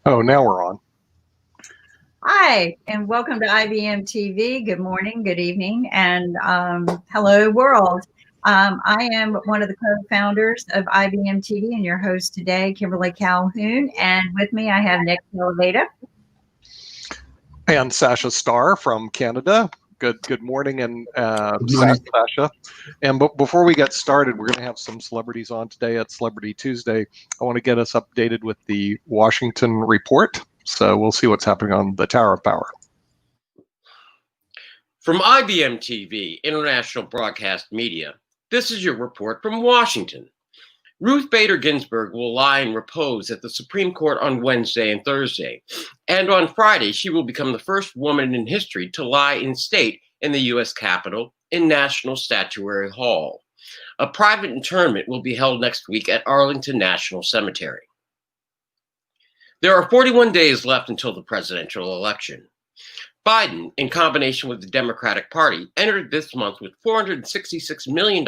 Oh, now we're on. Hi, and welcome to IBM TV. Good morning, good evening, and hello, world. I am one of the co-founders of IBM TV and your host today, Kimberly Calhoun. And with me, I have Nick Elevata. And Sasha Starr from Canada. Good morning, and Sasha. And before we get started, we're going to have some celebrities on today at Celebrity Tuesday. I want to get us updated with the Washington report. So we'll see what's happening on the Tower of Power. From IBM TV, International Broadcast Media, this is your report from Washington. Ruth Bader Ginsburg will lie in repose at the Supreme Court on Wednesday and Thursday. And on Friday, she will become the first woman in history to lie in state in the U.S. Capitol in National Statuary Hall. A private interment will be held next week at Arlington National Cemetery. There are 41 days left until the presidential election. Biden, in combination with the Democratic Party, entered this month with $466 million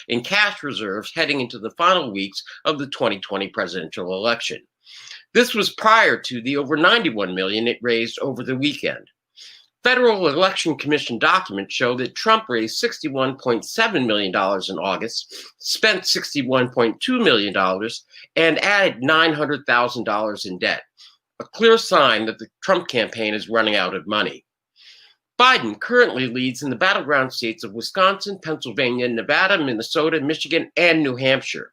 in cash reserves heading into the final weeks of the 2020 presidential election. This was prior to the over $91 million it raised over the weekend. Federal Election Commission documents show that Trump raised $61.7 million in August, spent $61.2 million, and added $900,000 in debt. A clear sign that the Trump campaign is running out of money. Biden currently leads in the battleground states of Wisconsin, Pennsylvania, Nevada, Minnesota, Michigan, and New Hampshire.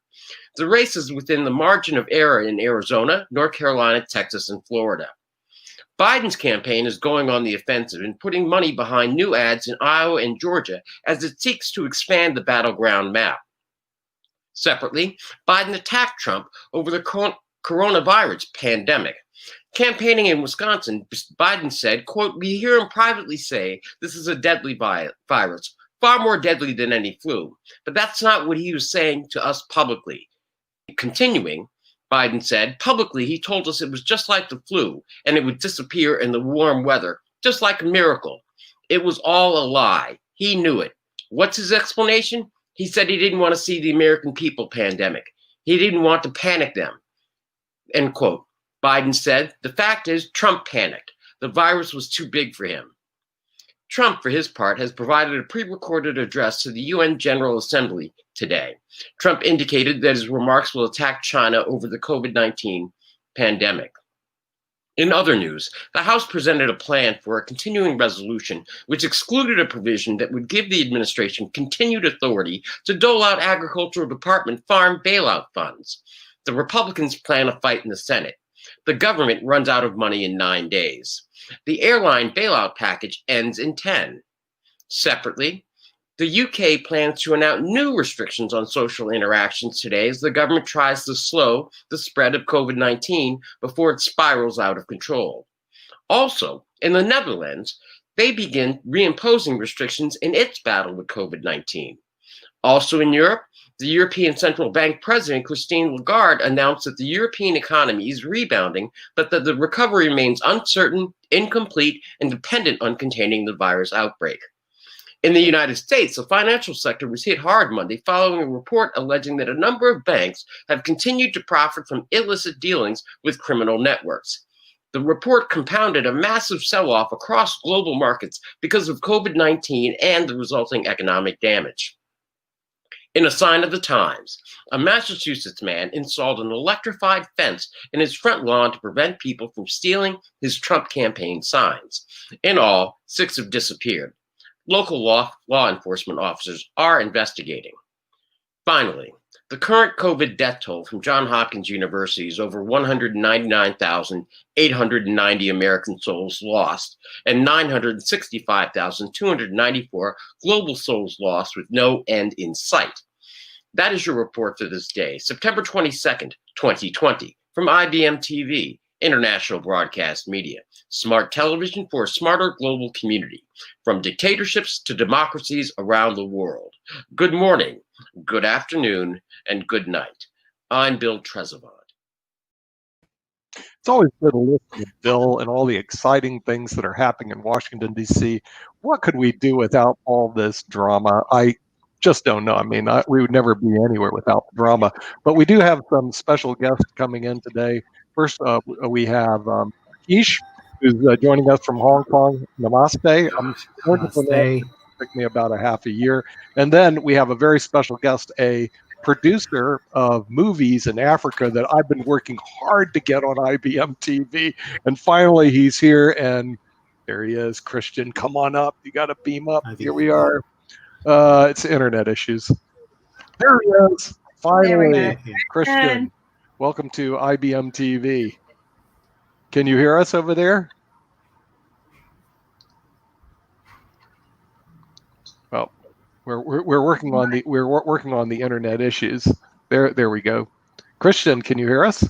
The race is within the margin of error in Arizona, North Carolina, Texas, and Florida. Biden's campaign is going on the offensive and putting money behind new ads in Iowa and Georgia as it seeks to expand the battleground map. Separately, Biden attacked Trump over the coronavirus pandemic. Campaigning in Wisconsin, Biden said, quote, "We hear him privately say this is a deadly virus, far more deadly than any flu. But that's not what he was saying to us publicly." Continuing, Biden said, publicly, he told us it was just like the flu and it would disappear in the warm weather, just like a miracle. It was all a lie. He knew it. What's his explanation? He said he didn't want to see the American people pandemic. He didn't want to panic them. End quote. Biden said, the fact is Trump panicked. The virus was too big for him. Trump, for his part, has provided a pre-recorded address to the UN General Assembly today. Trump indicated that his remarks will attack China over the COVID-19 pandemic. In other news, the House presented a plan for a continuing resolution which excluded a provision that would give the administration continued authority to dole out Agricultural Department farm bailout funds. The Republicans plan a fight in the Senate. The government runs out of money in 9 days. The airline bailout package ends in 10. Separately, the UK plans to announce new restrictions on social interactions today as the government tries to slow the spread of COVID-19 before it spirals out of control. Also, in the Netherlands, they begin reimposing restrictions in its battle with COVID-19. Also in Europe, the European Central Bank President Christine Lagarde announced that the European economy is rebounding, but that the recovery remains uncertain, incomplete, and dependent on containing the virus outbreak. In the United States, the financial sector was hit hard Monday following a report alleging that a number of banks have continued to profit from illicit dealings with criminal networks. The report compounded a massive sell-off across global markets because of COVID-19 and the resulting economic damage. In a sign of the times, a Massachusetts man installed an electrified fence in his front lawn to prevent people from stealing his Trump campaign signs. In all, 6 have disappeared. Local law enforcement officers are investigating. Finally, the current COVID death toll from Johns Hopkins University is over 199,890 American souls lost and 965,294 global souls lost with no end in sight. That is your report for this day, September 22nd, 2020, from IBM TV, International Broadcast Media, smart television for a smarter global community, from dictatorships to democracies around the world. Good morning, good afternoon, and good night. I'm Bill Trezevant. It's always good to listen to Bill and all the exciting things that are happening in Washington, D.C. What could we do without all this drama? just don't know. I mean, we would never be anywhere without the drama. But we do have some special guests coming in today. First, we have Ish, who's joining us from Hong Kong. Namaste. I'm Namaste. It took me about a half a year. And then we have a very special guest, a producer of movies in Africa that I've been working hard to get on IBM TV. And finally, he's here. And there he is, Christian. Come on up. You got to beam up. Here we are. It's internet issues. There he is. Finally, Christian. Welcome to IBM TV. Can you hear us over there? Well, we're working on the internet issues. There we go. Christian, can you hear us?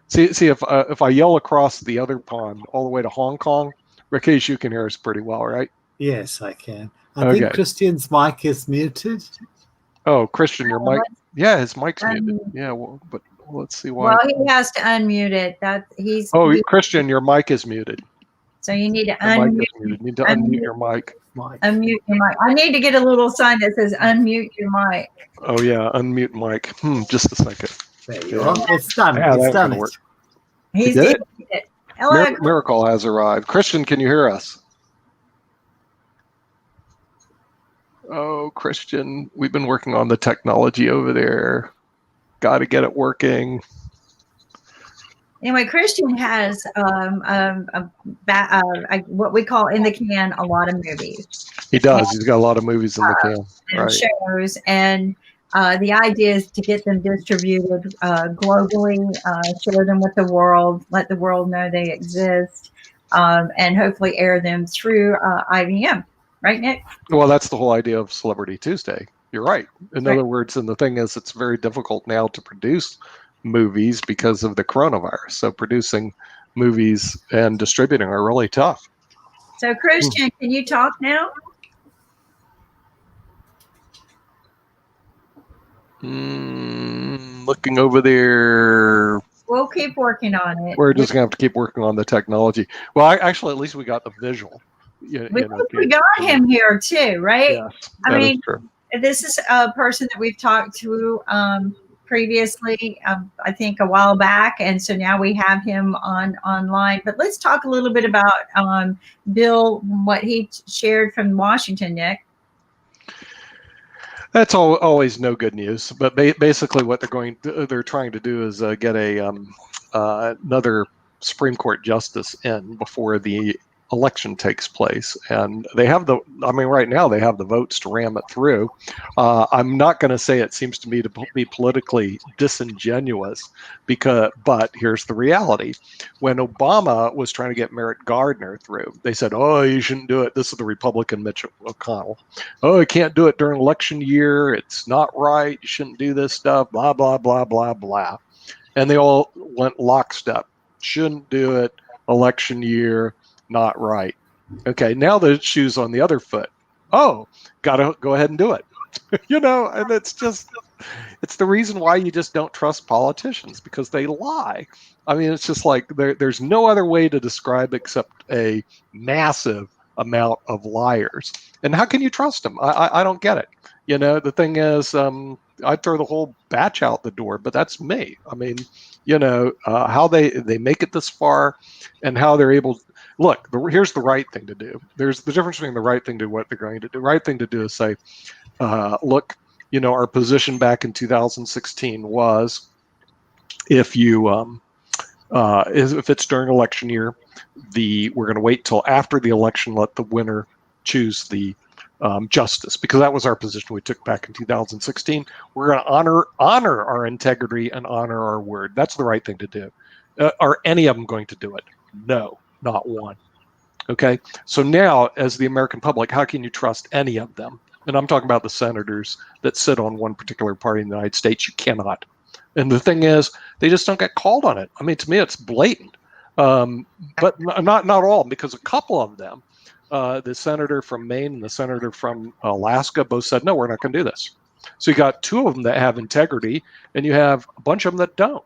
See if I yell across the other pond all the way to Hong Kong, Rakesh, you can hear us pretty well, right? Yes, I can. I think Christian's mic is muted. Oh, Christian, your mic. Yeah, his mic's muted. Yeah, well, but let's see why. Well, he has to unmute it. Oh, Christian, your mic is muted. So you need to unmute. You need to unmute your mic. Unmute your mic. I need to get a little sign that says unmute your mic. Oh yeah, unmute mic. Just a second. There you are. It's done. Yeah, it's done. He did it. Hello. Miracle has arrived. Christian, can you hear us? Oh, Christian, we've been working on the technology over there. Got to get it working. Anyway, Christian has what we call in the can a lot of movies. He does. He's got a lot of movies in the can. And shows. And the idea is to get them distributed globally, share them with the world, let the world know they exist, and hopefully air them through IBM. Right, Nick? Well, that's the whole idea of Celebrity Tuesday. You're right. In other words, and the thing is, it's very difficult now to produce movies because of the coronavirus. So producing movies and distributing are really tough. So, Christian, can you talk now? Looking over there. We'll keep working on it. We're just going to have to keep working on the technology. Well, actually, at least we got the visual. We got him here too, right? Yes, I mean, this is a person that we've talked to previously, I think a while back, and so now we have him online. But let's talk a little bit about Bill, what he shared from Washington, Nick. That's always no good news. But basically, what they're trying to do is get another Supreme Court justice in before the election takes place, and they have right now they have the votes to ram it through. I'm not going to say it seems to me to be politically disingenuous, but here's the reality. When Obama was trying to get Merrick Gardner through, they said, oh, you shouldn't do it. This is the Republican Mitch McConnell. Oh, you can't do it during election year. It's not right. You shouldn't do this stuff, blah, blah, blah, blah, blah. And they all went lockstep. Shouldn't do it. Election year. Not right. Okay, now the shoe's on the other foot. Oh, gotta go ahead and do it. And it's the reason why you just don't trust politicians, because they lie. I mean, it's just like there's no other way to describe except a massive amount of liars. And how can you trust them? I don't get it. The thing is, I'd throw the whole batch out the door, but that's me. I mean, how they make it this far and how they're able. Look, here's the right thing to do. There's the difference between the right thing to what they're going to do. The right thing to do is say, look, our position back in 2016 was if it's during election year, we're going to wait till after the election, let the winner choose the justice, because that was our position we took back in 2016. We're going to honor our integrity and honor our word. That's the right thing to do. Are any of them going to do it? No. Not one. Okay. So now, as the American public, how can you trust any of them? And I'm talking about the senators that sit on one particular party in the United States. You cannot. And the thing is, they just don't get called on it. I mean, to me, it's blatant. But not all, because a couple of them, the senator from Maine and the senator from Alaska, both said, no, we're not going to do this. So you got two of them that have integrity, and you have a bunch of them that don't.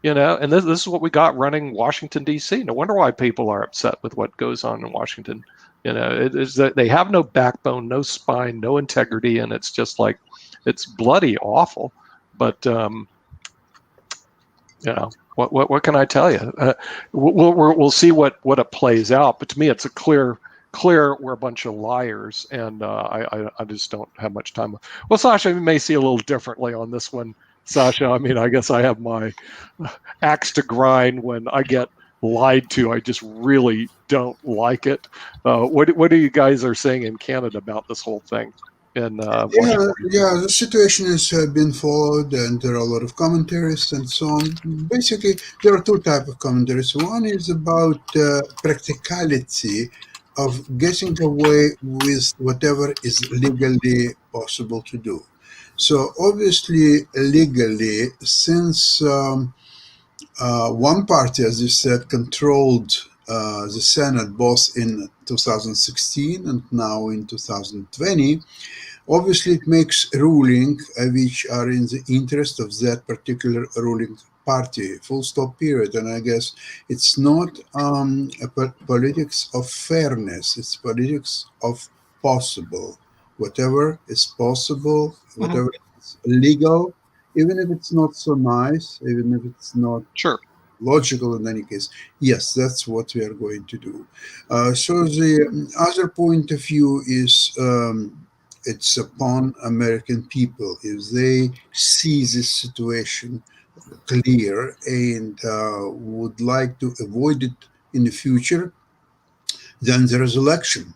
And this is what we got running Washington, D.C. No wonder why people are upset with what goes on in Washington. You know, it is that they have no backbone, no spine, no integrity, and it's just like, it's bloody awful. But you know, what can I tell you? We'll see what it plays out. But to me, it's a clear we're a bunch of liars, and I just don't have much time. Well, Sasha, you may see a little differently on this one. Sasha, I mean, I guess I have my axe to grind when I get lied to. I just really don't like it. What do you guys are saying in Canada about this whole thing? The situation has been followed, and there are a lot of commentaries and so on. Basically, there are two types of commentaries. One is about practicality of getting away with whatever is legally possible to do. So obviously, legally, since one party, as you said, controlled the Senate both in 2016 and now in 2020, obviously it makes ruling which are in the interest of that particular ruling party, full stop, period. And I guess it's not politics of fairness, it's politics of possible. Whatever is possible, whatever is legal, even if it's not so nice, even if it's not logical in any case, yes, that's what we are going to do. So the other point of view is it's upon American people. If they see this situation clear and would like to avoid it in the future, then there is election.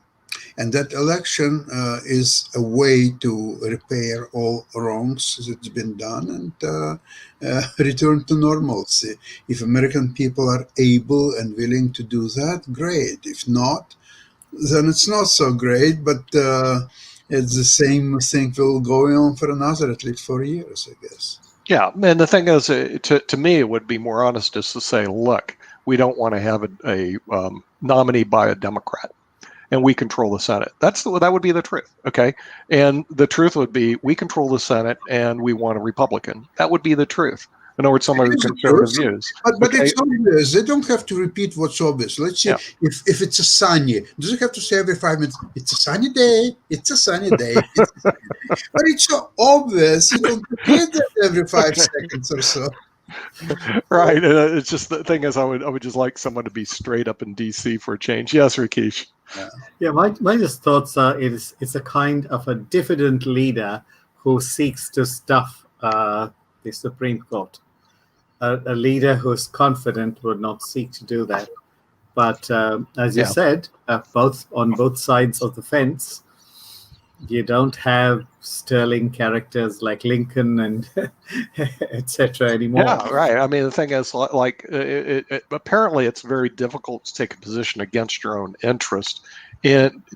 And that election is a way to repair all wrongs that's been done and return to normalcy. If American people are able and willing to do that, great. If not, then it's not so great, but it's the same thing will go on for another at least 4 years, I guess. Yeah, and the thing is, to me, it would be more honest just to say, look, we don't want to have a nominee by a Democrat, and we control the Senate. That would be the truth, okay? And the truth would be, we control the Senate, and we want a Republican. That would be the truth. In other words, some of the conservative views. But it's obvious. They don't have to repeat what's obvious. Let's say if it's a sunny, does it have to say every 5 minutes, it's a sunny day, it's a sunny day, it's a sunny day. But it's so obvious, you don't repeat that every 5 seconds or so. Right. It's just, the thing is, I would just like someone to be straight up in DC for a change. Yes, Rakesh. Yeah, my just thoughts are it's a kind of a diffident leader who seeks to stuff the Supreme Court. A leader who's confident would not seek to do that. But as you said, on both sides of the fence, you don't have sterling characters like Lincoln and etc. anymore. Yeah, right. I mean, the thing is, like, apparently it's very difficult to take a position against your own interest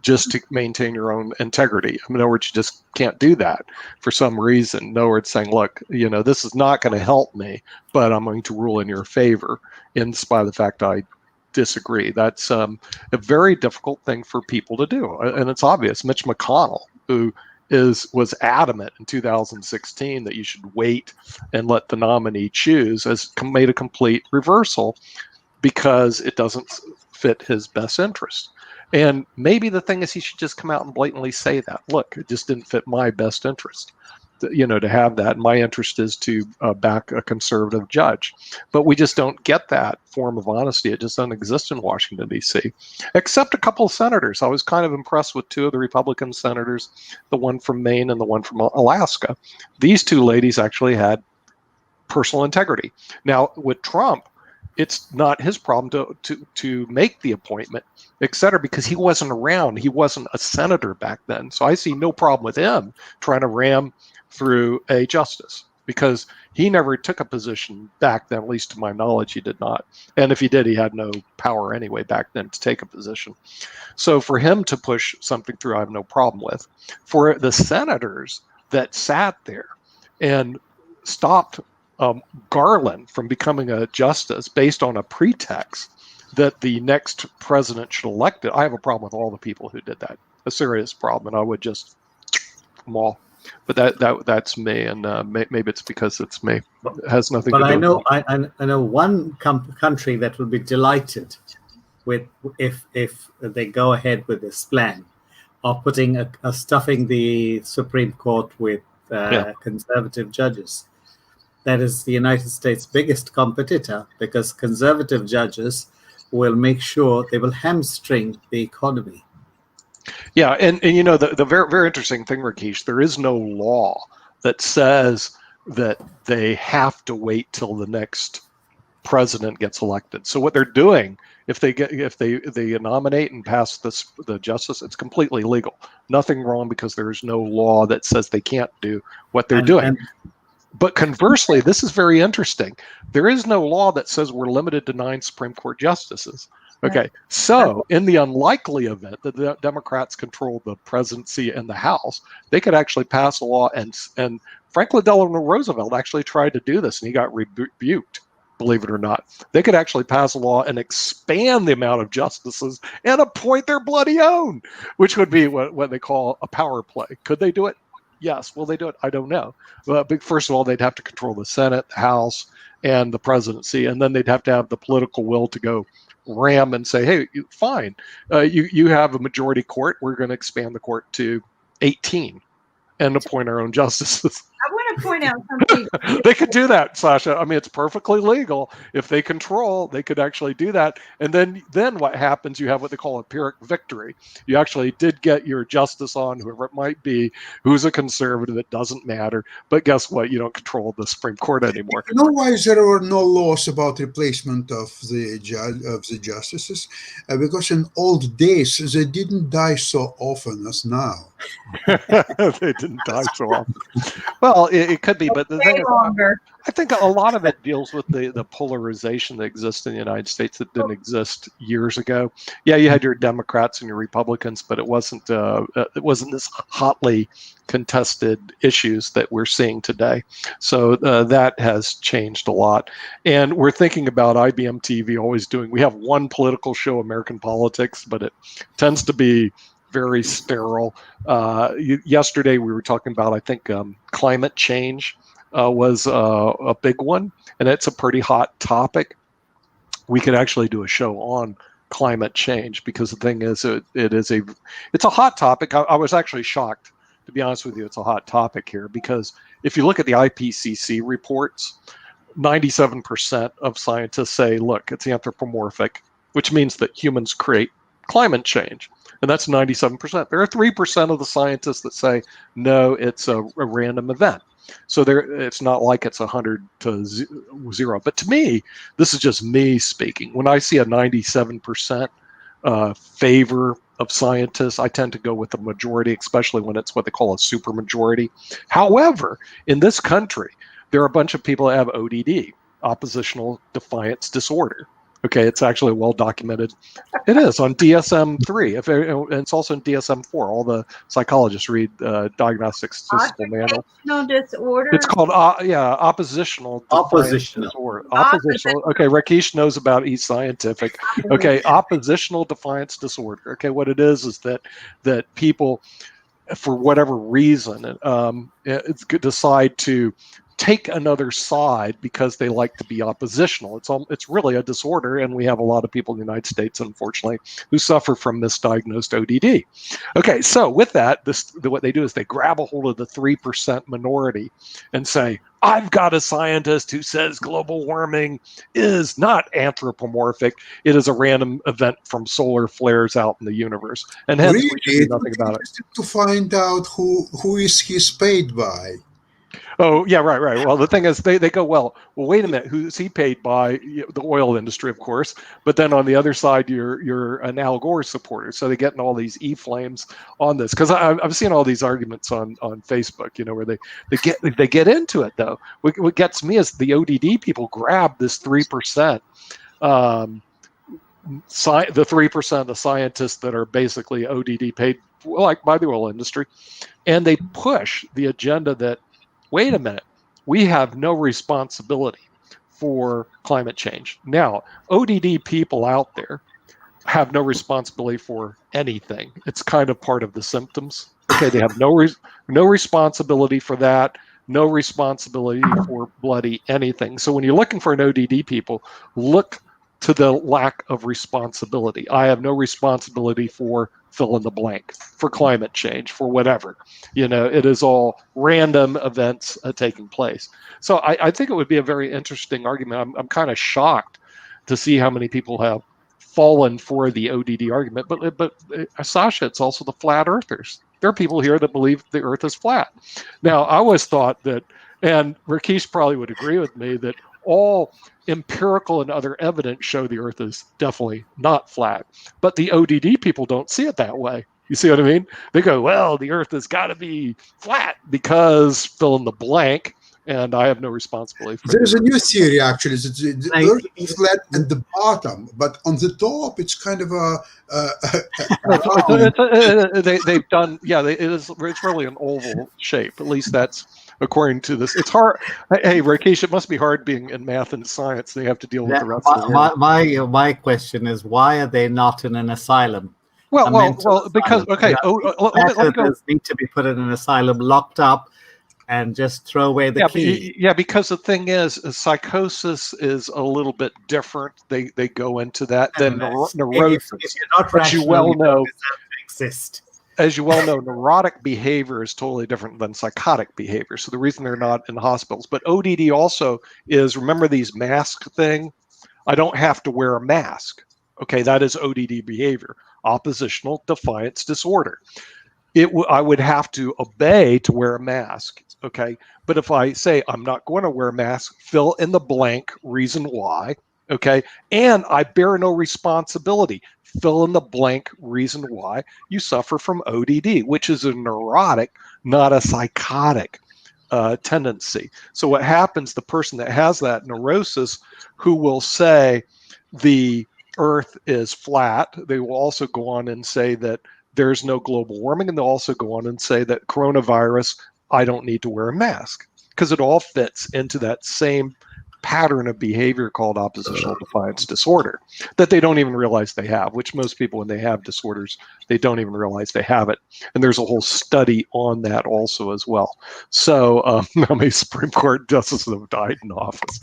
just to maintain your own integrity. In other words, you just can't do that for some reason. In other words, saying, look, this is not going to help me, but I'm going to rule in your favor in spite of the fact I disagree. That's a very difficult thing for people to do. And it's obvious. Mitch McConnell, who was adamant in 2016 that you should wait and let the nominee choose, has made a complete reversal because it doesn't fit his best interest. And maybe the thing is, he should just come out and blatantly say that, look, it just didn't fit my best interest, to have that. My interest is to back a conservative judge. But we just don't get that form of honesty. It just doesn't exist in Washington, D.C., except a couple of senators. I was kind of impressed with two of the Republican senators, the one from Maine and the one from Alaska. These two ladies actually had personal integrity. Now, with Trump, it's not his problem to make the appointment, et cetera, because he wasn't around. He wasn't a senator back then. So I see no problem with him trying to ram through a justice, because he never took a position back then, at least to my knowledge, he did not. And if he did, he had no power anyway back then to take a position. So for him to push something through, I have no problem with. For the senators that sat there and stopped Garland from becoming a justice based on a pretext that the next president should elect it, I have a problem with all the people who did that. A serious problem, and I would just them all. But that's me, and maybe it's because it's me. It has nothing to do with I know one country that will be delighted with if they go ahead with this plan of putting stuffing the Supreme Court with conservative judges. That is the United States' biggest competitor, because conservative judges will make sure they will hamstring the economy. Yeah, and you know, the very, very interesting thing, Rakesh, there is no law that says that they have to wait till the next president gets elected. So what they're doing, if they nominate and pass the justice, it's completely legal. Nothing wrong, because there is no law that says they can't do what they're doing. But conversely, this is very interesting. There is no law that says we're limited to 9 Supreme Court justices. Okay, so in the unlikely event that the Democrats control the presidency and the House, they could actually pass a law, and Franklin Delano Roosevelt actually tried to do this, and he got rebuked, believe it or not. They could actually pass a law and expand the amount of justices and appoint their bloody own, which would be what they call a power play. Could they do it? Yes. Will they do it? I don't know. But first of all, they'd have to control the Senate, the House, and the presidency, and then they'd have to have the political will to go ram and say, hey, fine, you have a majority court. We're going to expand the court to 18 and appoint our own justices. I want to point out something. They could do that, Sasha. I mean, it's perfectly legal. If they control, they could actually do that. And then what happens, you have what they call a Pyrrhic victory. You actually did get your justice on, whoever it might be, who's a conservative, it doesn't matter. But guess what? You don't control the Supreme Court anymore. You know why there were no laws about replacement of the justices? Because in old days, they didn't die so often as now. They didn't die so often. Well, it could be, but the thing is, I think a lot of it deals with the polarization that exists in the United States that didn't exist years ago. Yeah, you had your Democrats and your Republicans, but it wasn't this hotly contested issues that we're seeing today. So that has changed a lot. And we're thinking about IBM TV always doing, we have one political show, American Politics, but it tends to be very sterile. Yesterday we were talking about, I think, climate change was a big one, and it's a pretty hot topic. We could actually do a show on climate change, because the thing is, it's a hot topic. I was actually shocked, to be honest with you. It's a hot topic here, because if you look at the IPCC reports, 97% of scientists say, look, it's anthropomorphic, which means that humans create climate change. And that's 97%. There are 3% of the scientists that say, no, it's a random event. So it's not like it's 100 to 0. But to me, this is just me speaking. When I see a 97% favor of scientists, I tend to go with the majority, especially when it's what they call a supermajority. However, in this country, there are a bunch of people that have ODD, oppositional defiance disorder. Okay, it's actually well documented. It is on DSM-3. And it's also in DSM-4. All the psychologists read Diagnostic Statistical Manual. Disorder. It's called oppositional defiance disorder. Oppositional. Okay, Rakesh knows about East Scientific. Okay, oppositional defiance disorder. Okay, what it is that people, for whatever reason, decide to take another side because they like to be oppositional. It's really a disorder, and we have a lot of people in the United States, unfortunately, who suffer from misdiagnosed ODD. Okay, so with that, what they do is they grab a hold of the 3% minority and say, I've got a scientist who says global warming is not anthropomorphic. It is a random event from solar flares out in the universe. And hence, we should do nothing about it. To find out who is he paid by. Oh, yeah, right. Well, the thing is, they go, well, wait a minute, who's he paid by? The oil industry, of course. But then on the other side, you're an Al Gore supporter. So they get in all these E-flames on this. Because I've seen all these arguments on Facebook, where they get into it, though. What gets me is the ODD people grab this 3%, the 3% of the scientists that are basically ODD paid, like by the oil industry, and they push the agenda that, wait a minute, we have no responsibility for climate change. Now, ODD people out there have no responsibility for anything. It's kind of part of the symptoms. Okay, they have no responsibility for that, no responsibility for bloody anything. So when you're looking for an ODD people, look to the lack of responsibility. I have no responsibility for fill in the blank, for climate change, for whatever. It is all random events taking place. So I think it would be a very interesting argument. I'm kind of shocked to see how many people have fallen for the ODD argument. But Sasha, it's also the flat earthers. There are people here that believe the earth is flat. Now, I always thought that, and Rakesh probably would agree with me, that all empirical and other evidence show the earth is definitely not flat. But the ODD people don't see it that way. You see what I mean? They go, well, the earth has got to be flat because fill in the blank, and I have no responsibility for There's it. a new theory, actually. The earth is flat at the bottom, but on the top, it's kind of They've done, it's really an oval shape. At least that's according to this. It's hard. Hey, Rakesh, it must be hard being in math and science. They have to deal with the rest of the world. My question is, why are they not in an asylum? Well, because, okay. Let me go. Need to be put in an asylum, locked up, and just throw away the key. Because the thing is, psychosis is a little bit different. They go into that than neurosis. If you're not rational, you don't deserve to exist. As you well know, neurotic behavior is totally different than psychotic behavior. So the reason they're not in hospitals. But ODD also is, remember these mask thing? I don't have to wear a mask. Okay, that is ODD behavior, oppositional defiance disorder. I would have to obey to wear a mask. Okay, but if I say I'm not going to wear a mask, fill in the blank reason why. Okay, and I bear no responsibility. Fill in the blank reason why. You suffer from ODD, which is a neurotic, not a psychotic tendency. So what happens, the person that has that neurosis, who will say the earth is flat, they will also go on and say that there's no global warming, and they'll also go on and say that coronavirus, I don't need to wear a mask, because it all fits into that same pattern of behavior called oppositional defiance disorder that they don't even realize they have, which most people, when they have disorders, they don't even realize they have it. And there's a whole study on that also as well. So how many Supreme Court justices have died in office?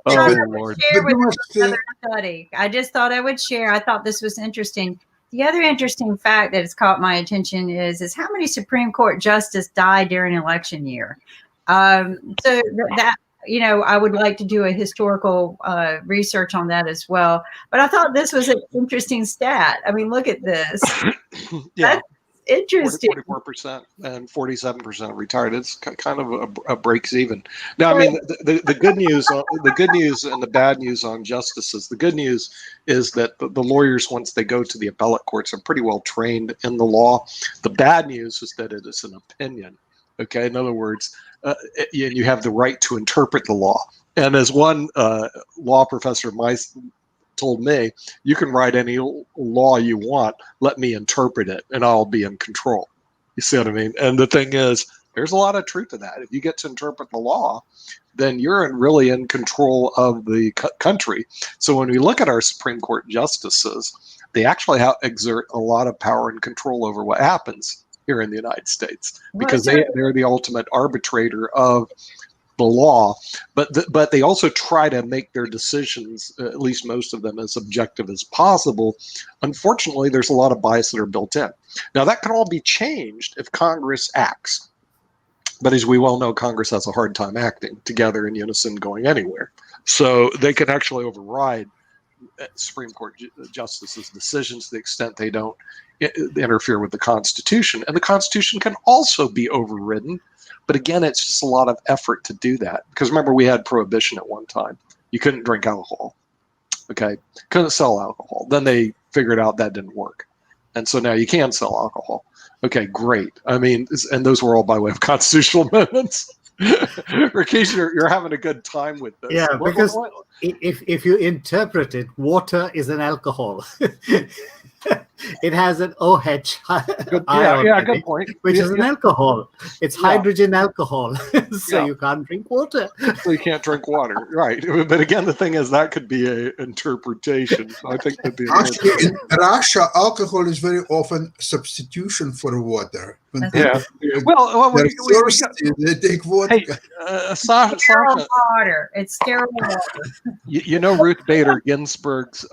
Oh, Lord. Another study. I just thought I would share. I thought this was interesting. The other interesting fact that has caught my attention is how many Supreme Court justices died during election year. So that, I would like to do a historical research on that as well. But I thought this was an interesting stat. I mean, look at this. Yeah. That's interesting. 44% and 47% retired. It's kind of a breaks even. Now, I mean, the good news and the bad news on justices. The good news is that the lawyers, once they go to the appellate courts, are pretty well trained in the law. The bad news is that it is an opinion. Okay, in other words, you have the right to interpret the law. And as one law professor of mine told me, you can write any law you want, let me interpret it, and I'll be in control. You see what I mean? And the thing is, there's a lot of truth to that. If you get to interpret the law, then you're really in control of the country. So when we look at our Supreme Court justices, they actually exert a lot of power and control over what happens here in the United States, because they're the ultimate arbitrator of the law, but they also try to make their decisions, at least most of them, as objective as possible. Unfortunately, there's a lot of bias that are built in. Now, that can all be changed if Congress acts. But as we well know, Congress has a hard time acting together in unison, going anywhere. So they can actually override Supreme Court justices' decisions to the extent they don't interfere with the Constitution. And the Constitution can also be overridden. But again, it's just a lot of effort to do that. Because remember, we had prohibition at one time. You couldn't drink alcohol. Okay? Couldn't sell alcohol. Then they figured out that didn't work. And so now you can sell alcohol. Okay, great. I mean, and those were all by way of constitutional amendments. Rakesh, you're having a good time with this. Yeah, because if you interpret it, water is an alcohol. It has an OH Good, ion in good it, point. which Yeah, is an alcohol. It's Yeah. hydrogen alcohol, so Yeah. you can't drink water. So you can't drink water, right? But again, the thing is that could be a interpretation. So I think that'd be Actually, in Russia, alcohol is very often substitution for water. When yeah. people Well, they're we got, thirsty, they take vodka. hey, Sterile Sasha, water. It's sterile water. you know Ruth Bader Ginsburg's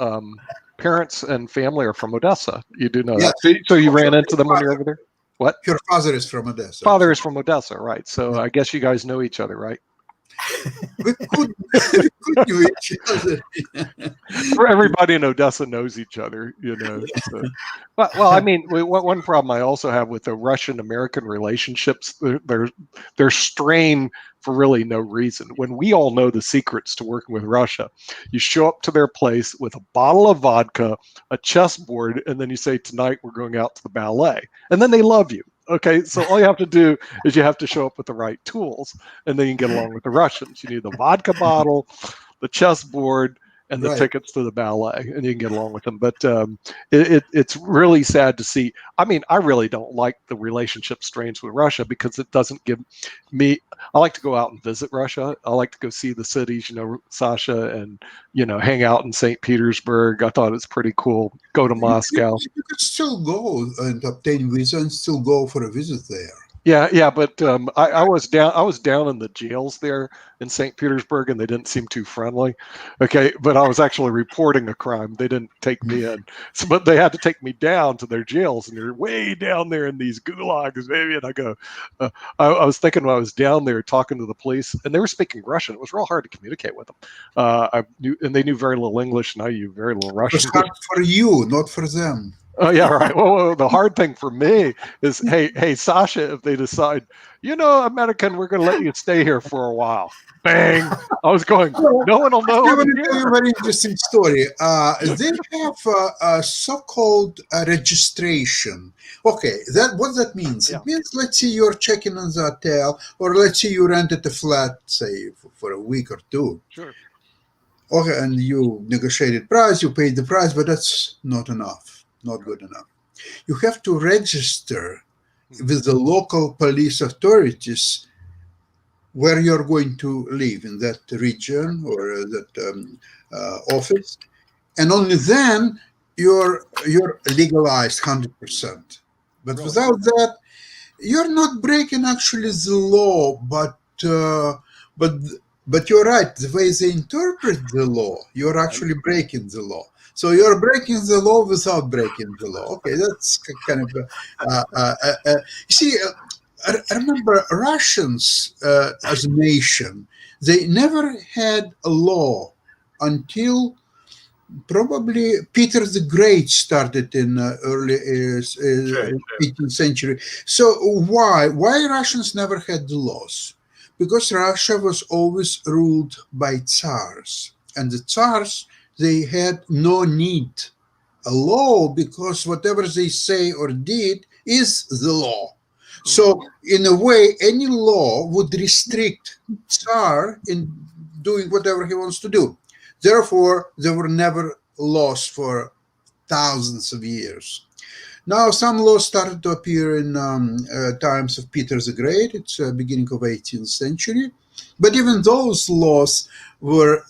parents and family are from Odessa. You do know Yes. that. So you ran into them when you're over there? What? Your father is from Odessa. Father is from Odessa, right? So I guess you guys know each other, right? We could know each other. Everybody in Odessa knows each other, you know. So. Well, I mean, one problem I also have with the Russian-American relationships, they're strained for really no reason. When we all know the secrets to working with Russia, you show up to their place with a bottle of vodka, a chessboard, and then you say, tonight we're going out to the ballet. And then they love you. Okay, so all you have to do is you have to show up with the right tools, and then you can get along with the Russians. You need the vodka bottle, the chessboard, and the Right. tickets to the ballet, and you can get along with them. But it's really sad to see. I mean, I really don't like the relationship strains with Russia because it doesn't give me. I like to go out and visit Russia. I like to go see the cities, you know, Sasha, and hang out in St. Petersburg. I thought it's pretty cool. Go to Moscow. You could still go and obtain visa and still go for a visit there. Yeah, but I was down in the jails there in St. Petersburg, and they didn't seem too friendly. Okay, but I was actually reporting a crime. They didn't take me in, but they had to take me down to their jails, and they're way down there in these gulags, baby. And I go, I was thinking when I was down there talking to the police, and they were speaking Russian. It was real hard to communicate with them. I knew, and they knew very little English, and I knew very little It was Russian. hard for you, not for them. Oh yeah, right. Well, the hard thing for me is, hey, Sasha, if they decide, American, we're going to let you stay here for a while. Bang! I was going. No one will know I I'm want to tell you here. a very interesting story. They have a so-called registration. Okay, what that means? Yeah. It means, let's say you're checking in the hotel, or let's say you rented a flat, say, for a week or two. Sure. Okay, and you negotiated price, you paid the price, but that's not enough. Not good enough. You have to register with the local police authorities where you're going to live in that region or that office, and only then you're legalized 100%. But Really? without that, you're not breaking actually the law, but you're right. The way they interpret the law, you're actually breaking the law. So you're breaking the law without breaking the law. Okay, that's kind of you see. I remember Russians as a nation, they never had a law until probably Peter the Great started in early 18th century. So why Russians never had the laws? Because Russia was always ruled by tsars, and the tsars, they had no need a law because whatever they say or did is the law. So in a way, any law would restrict Tsar in doing whatever he wants to do. Therefore, there were never laws for thousands of years. Now, some laws started to appear in times of Peter the Great. It's beginning of 18th century. But even those laws were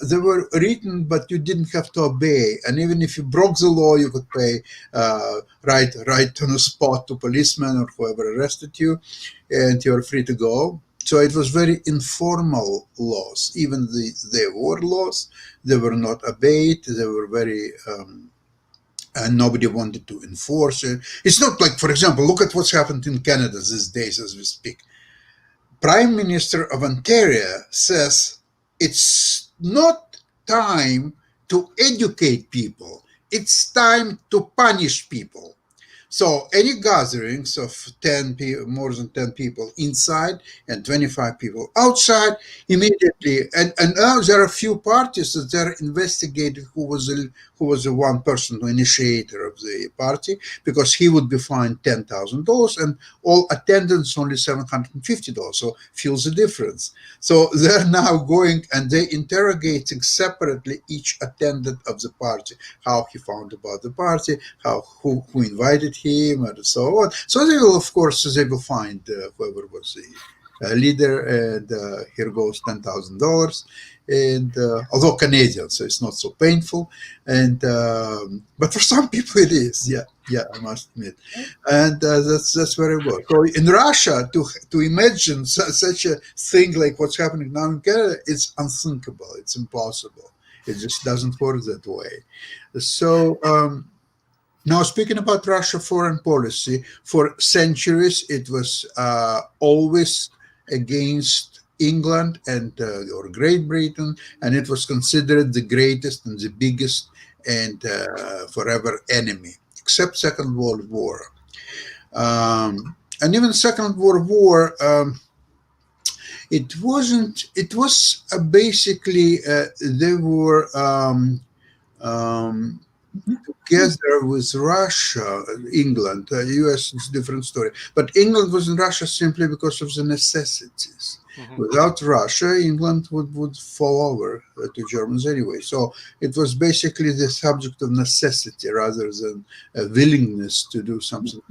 they were written, but you didn't have to obey. And even if you broke the law, you could pay right on the spot to policemen or whoever arrested you, and you're free to go. So it was very informal laws. Even there were laws, they were not obeyed. They were very and nobody wanted to enforce it. It's not like, for example, look at what's happened in Canada these days as we speak. Prime Minister of Ontario says it's not time to educate people. It's time to punish people. So any gatherings of 10 people, more than 10 people inside and 25 people outside, immediately, and now there are a few parties that they're investigating who was the one person, the initiator of the party, because he would be fined $10,000 and all attendance only $750. So feels the difference. So they're now going and they're interrogating separately each attendant of the party, how he found about the party, who invited him, and so on. So they will, of course, they will find whoever was the leader, and here goes $10,000. And although Canadian, so it's not so painful, and but for some people it is. Yeah, I must admit, and that's very well. So in Russia, to imagine such a thing like what's happening now in Canada, it's unthinkable. It's impossible. It just doesn't work that way. So. Now, speaking about Russia foreign policy, for centuries it was always against England and or Great Britain, and it was considered the greatest and the biggest and forever enemy, except Second World War. And even Second World War, it wasn't. It was basically they were. Together with Russia, England, US is a different story. But England was in Russia simply because of the necessities. Without Russia, England would fall over to Germans anyway. So it was basically the subject of necessity rather than a willingness to do something.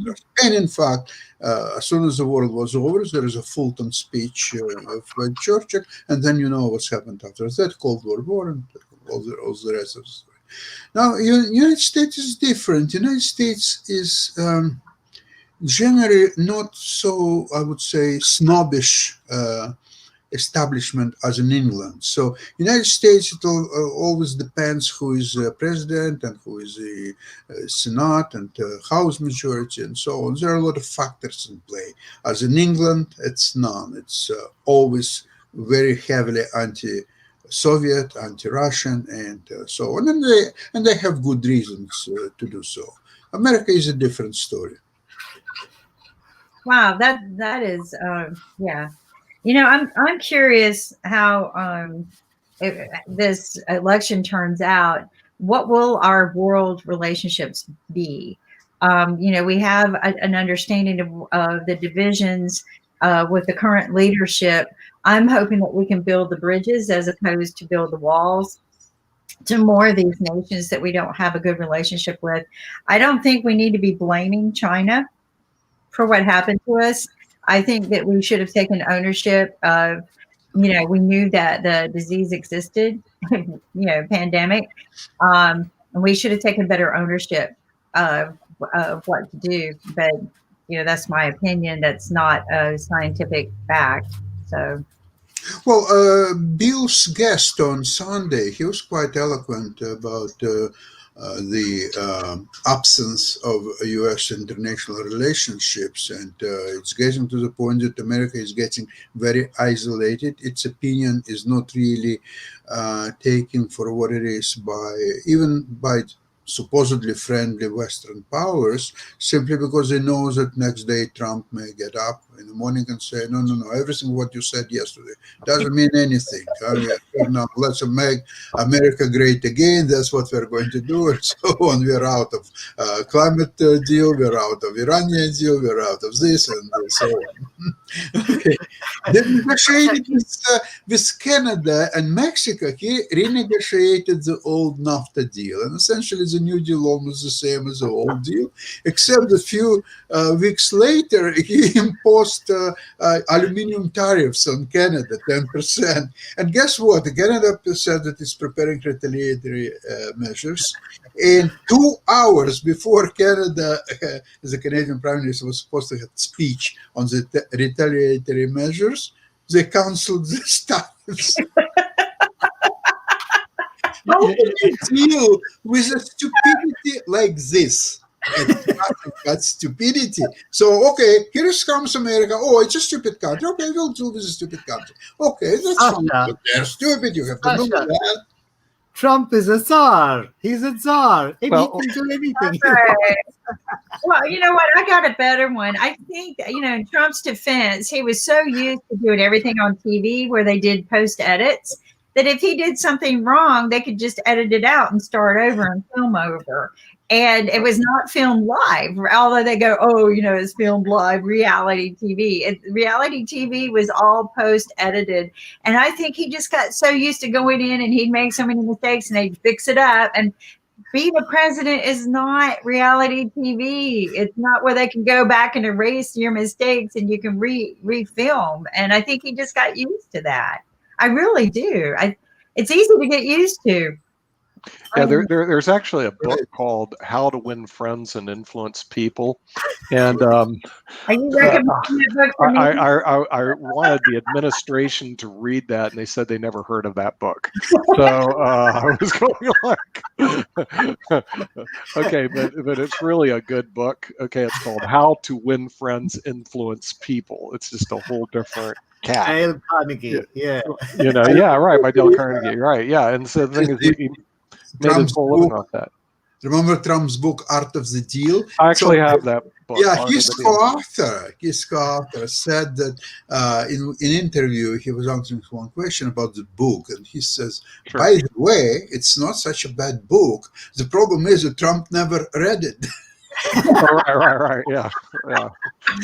And in fact, as soon as the war was over, there is a Fulton speech of Churchill, and then you know what's happened after that, Cold War and all the rest of the story. Now, United States is different. United States is generally not so, I would say, snobbish establishment as in England. So United States, it always depends who is president and who is the Senate and House majority and so on. There are a lot of factors in play. As in England, it's none. It's always very heavily anti-Soviet, anti-Russian, and so on. And they have good reasons to do so. America is a different story. Wow, that is yeah. You know, I'm curious how this election turns out. What will our world relationships be? You know, we have an understanding of the divisions with the current leadership. I'm hoping that we can build the bridges as opposed to build the walls to more of these nations that we don't have a good relationship with. I don't think we need to be blaming China for what happened to us. I think that we should have taken ownership of, you know, we knew that the disease existed, you know, pandemic, and we should have taken better ownership of what to do. But, you know, that's my opinion. That's not a scientific fact. So. Well, Bill's guest on Sunday, he was quite eloquent about the absence of U.S. international relationships, and it's getting to the point that America is getting very isolated. Its opinion is not really taken for what it is even by supposedly friendly Western powers, simply because they know that next day Trump may get up in the morning and say, no, everything what you said yesterday doesn't mean anything. I mean, now let's make America great again. That's what we're going to do, and so on. We're out of climate deal. We're out of Iranian deal. We're out of this and so on. Okay. They negotiated with Canada and Mexico. He renegotiated the old NAFTA deal, and essentially the new deal almost the same as the old deal, except a few weeks later he imposed aluminum tariffs on Canada, 10%. And guess what? Canada said that it's preparing retaliatory measures. And 2 hours before Canada, the Canadian Prime Minister was supposed to have a speech on the retaliatory measures, they canceled the tariffs. How can you deal with a stupidity like this? It's nothing but stupidity. So, okay, here comes America. Oh, it's a stupid country. Okay, we'll deal with a stupid country. Okay, that's fine. But they're stupid. You have to know that. Trump is a czar. He's a czar, and Well, he can do anything. he Right. wants. Well, you know what? I got a better one. I think, in Trump's defense, he was so used to doing everything on TV where they did post edits that if he did something wrong, they could just edit it out and start over and film over. And it was not filmed live, although they go, oh, it's filmed live, reality TV. Reality TV was all post edited. And I think he just got so used to going in and he'd make so many mistakes and they'd fix it up. And being a president is not reality TV. It's not where they can go back and erase your mistakes and you can refilm. And I think he just got used to that. I really do. It's easy to get used to. Yeah, there's actually a book called How to Win Friends and Influence People. And Are you recommending that book for me? I wanted the administration to read that, and they said they never heard of that book. So I was going like, okay, but it's really a good book. Okay, it's called How to Win Friends, Influence People. It's just a whole different cat. Dale Carnegie. Yeah. Yeah, right, by Dale Carnegie, right? Yeah, and so the thing is, he made his whole living off that. Remember Trump's book, Art of the Deal? I actually have that book. Yeah, Art his of the Deal. co-author said that in an interview, he was answering one question about the book, and he says, Sure. by the way, it's not such a bad book. The problem is that Trump never read it. Right. Yeah.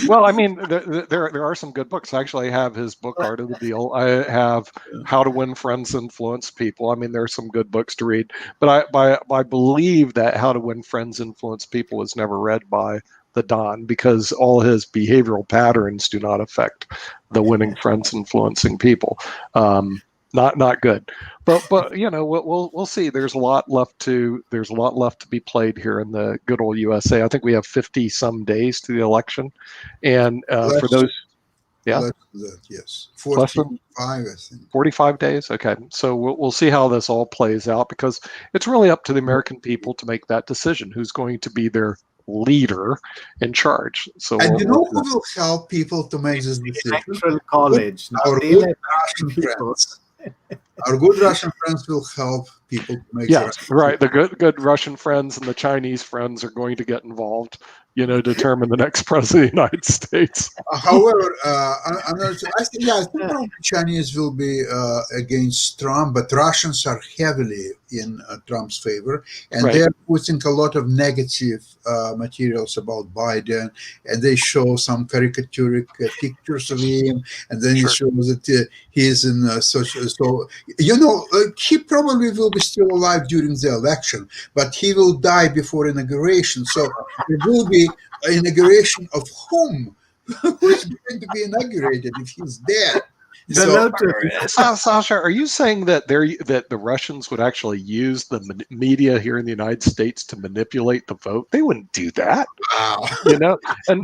Well, I mean, there are some good books. I actually have his book, Art of the Deal. I have How to Win Friends, Influence People. I mean, there are some good books to read, but I believe that How to Win Friends, Influence People was never read by the Don because all his behavioral patterns do not affect the winning friends, influencing people. Not good, but we'll see. There's a lot left to be played here in the good old USA. I think we have 50 some days to the election, and for those, yeah, Less than that, yes, Less than- 45, I think. 45 days. Okay, so we'll see how this all plays out because it's really up to the American people to make that decision. Who's going to be their leader in charge? So And you know who will help people to make this decision? Electoral college. Our They good let Russian people- friends. Our good Russian friends will help people to make yes, right. The good Russian friends and the Chinese friends are going to get involved, determine the next president of the United States. However, I think probably Chinese will be against Trump, but Russians are heavily in Trump's favor, and Right. they're putting a lot of negative materials about Biden, and they show some caricaturic pictures of him, and then Sure. it shows that he is in so he probably will be still alive during the election, but he will die before inauguration. So there will be inauguration of whom? Who is going to be inaugurated if he's dead? The So, Lotus. Sasha, are you saying that the Russians would actually use the media here in the United States to manipulate the vote? They wouldn't do that, wow. And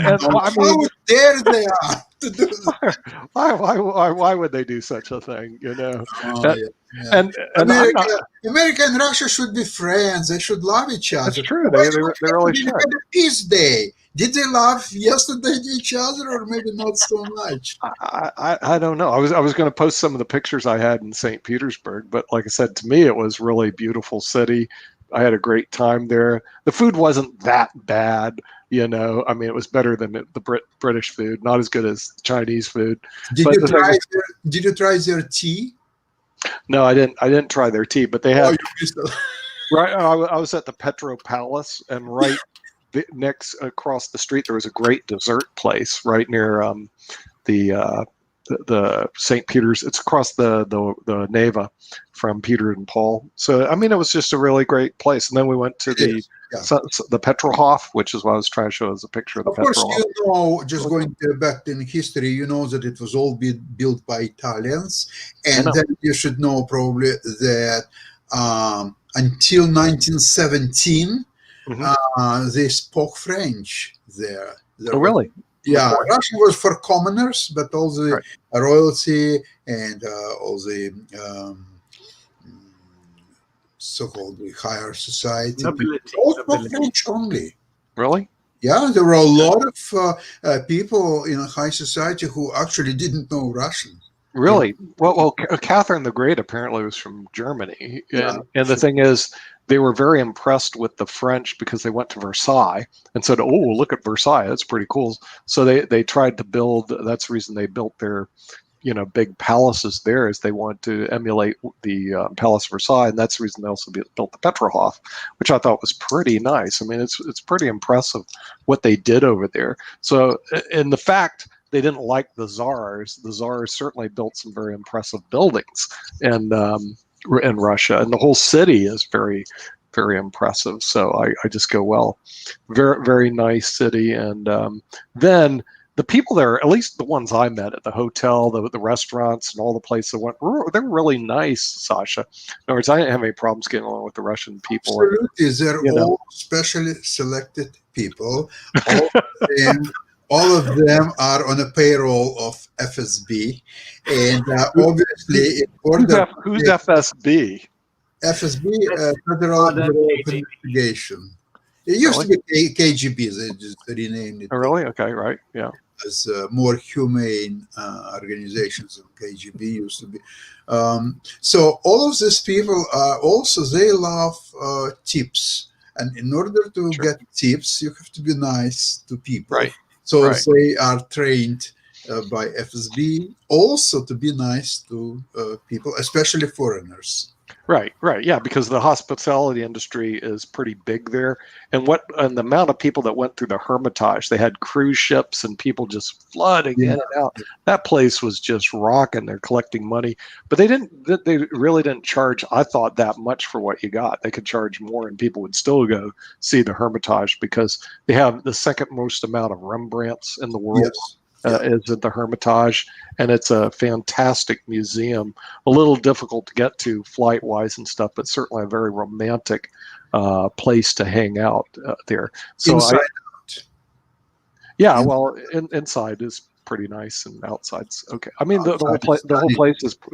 I How mean, dare they are to do that? why would they do such a thing? Oh, Uh, yeah. And I'm America, not, America and Russia should be friends. They should love each other. that's true. They really Did should. they have a peace day? Did they love yesterday to each other, or maybe not so much? I don't know. I was going to post some of the pictures I had in St. Petersburg, but like I said, to me it was really beautiful city. I had a great time there. The food wasn't that bad, I mean, it was better than the British food, not as good as Chinese food. Did But you the thing try? is- Did you try their tea? No, I didn't try their tea, but they Oh, had you missed it. right. I was at the Petro Palace, and right next across the street there was a great dessert place right near the St. Peter's. It's across the Neva from Peter and Paul. So I mean, it was just a really great place. And then we went to the Petrohof, which is what I was trying to show as a picture of the Of course, Petrohof. just going back in history, you know that it was all built by Italians, I and know. then you should know probably that until 1917, Mhm. they spoke French there. Oh, really? Yeah, Russian was for commoners, but all the Right. royalty and all the so-called higher society Nobility. all spoke French only. Really? Yeah, there were a lot of people in high society who actually didn't know Russian. Really? Well, Catherine the Great apparently was from Germany, Yeah, and the thing is, they were very impressed with the French because they went to Versailles and said, "Oh, look at Versailles, that's pretty cool." So they tried to build. That's the reason they built their, big palaces there, is they wanted to emulate the Palace of Versailles, and that's the reason they also built the Peterhof, which I thought was pretty nice. I mean, it's pretty impressive what they did over there. So, in the fact they didn't like the czars. The czars certainly built some very impressive buildings in Russia, and the whole city is very, very impressive. So I just go, well, very, very nice city. And then the people there, at least the ones I met at the hotel, the restaurants, and all the places I went, they're really nice, Sasha. In other words, I didn't have any problems getting along with the Russian people. Absolutely, they're all specially selected people. All of them are on a payroll of FSB, and obviously, who's FSB? FSB, Federal Bureau of Investigation. It used to be KGB. They just renamed it. Oh, really? Okay, right, yeah. As more humane organizations than KGB used to be. So all of these people also, they love tips, and in order to get tips, you have to be nice to people. Right. So they are trained by FSB also to be nice to people, especially foreigners. Right, yeah, because the hospitality industry is pretty big there, and the amount of people that went through the Hermitage, they had cruise ships and people just flooding in and out. That place was just rocking. They're collecting money, but they really didn't charge, I thought, that much for what you got. They could charge more, and people would still go see the Hermitage because they have the second most amount of Rembrandts in the world. Yes. Is at the Hermitage, and it's a fantastic museum. A little difficult to get to flight-wise and stuff, but certainly a very romantic place to hang out there. So inside inside is pretty nice, and outside's okay. I mean, the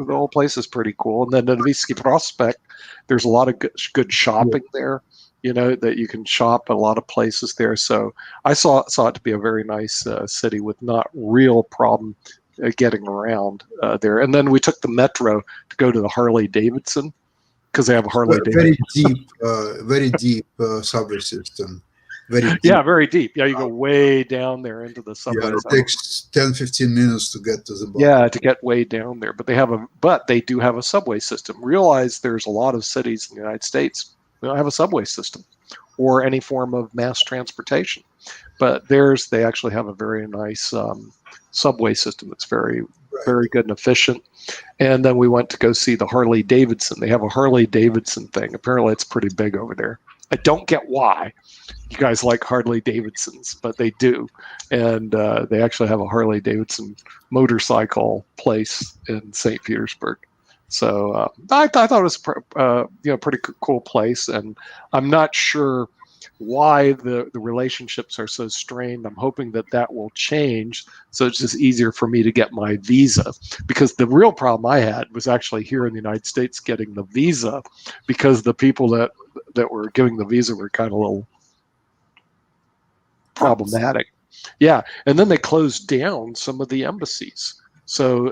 whole place is pretty cool. And then the Nevsky Prospect, there's a lot of good shopping there. That you can shop at a lot of places there. So I saw it to be a very nice city with not real problem getting around there. And then we took the metro to go to the Harley Davidson because they have a Harley Davidson. Very deep subway system. Very deep. Yeah, very deep. Yeah, you go way down there into the subway. Yeah, it takes 10-15 minutes to get to the bottom. Yeah, to get way down there. But they do have a subway system. Realize there's a lot of cities in the United States they don't have a subway system or any form of mass transportation, but they actually have a very nice subway system that's very, very good and efficient. And then we went to go see the Harley Davidson. They have a Harley Davidson thing. Apparently it's pretty big over there. I don't get why you guys like Harley Davidsons, but they do. And they actually have a Harley Davidson motorcycle place in St. Petersburg. So I thought it was pretty cool place, and I'm not sure why the relationships are so strained. I'm hoping that will change, so it's just easier for me to get my visa, because the real problem I had was actually here in the United States getting the visa, because the people that were giving the visa were kind of a little problematic. Yeah, and then they closed down some of the embassies. So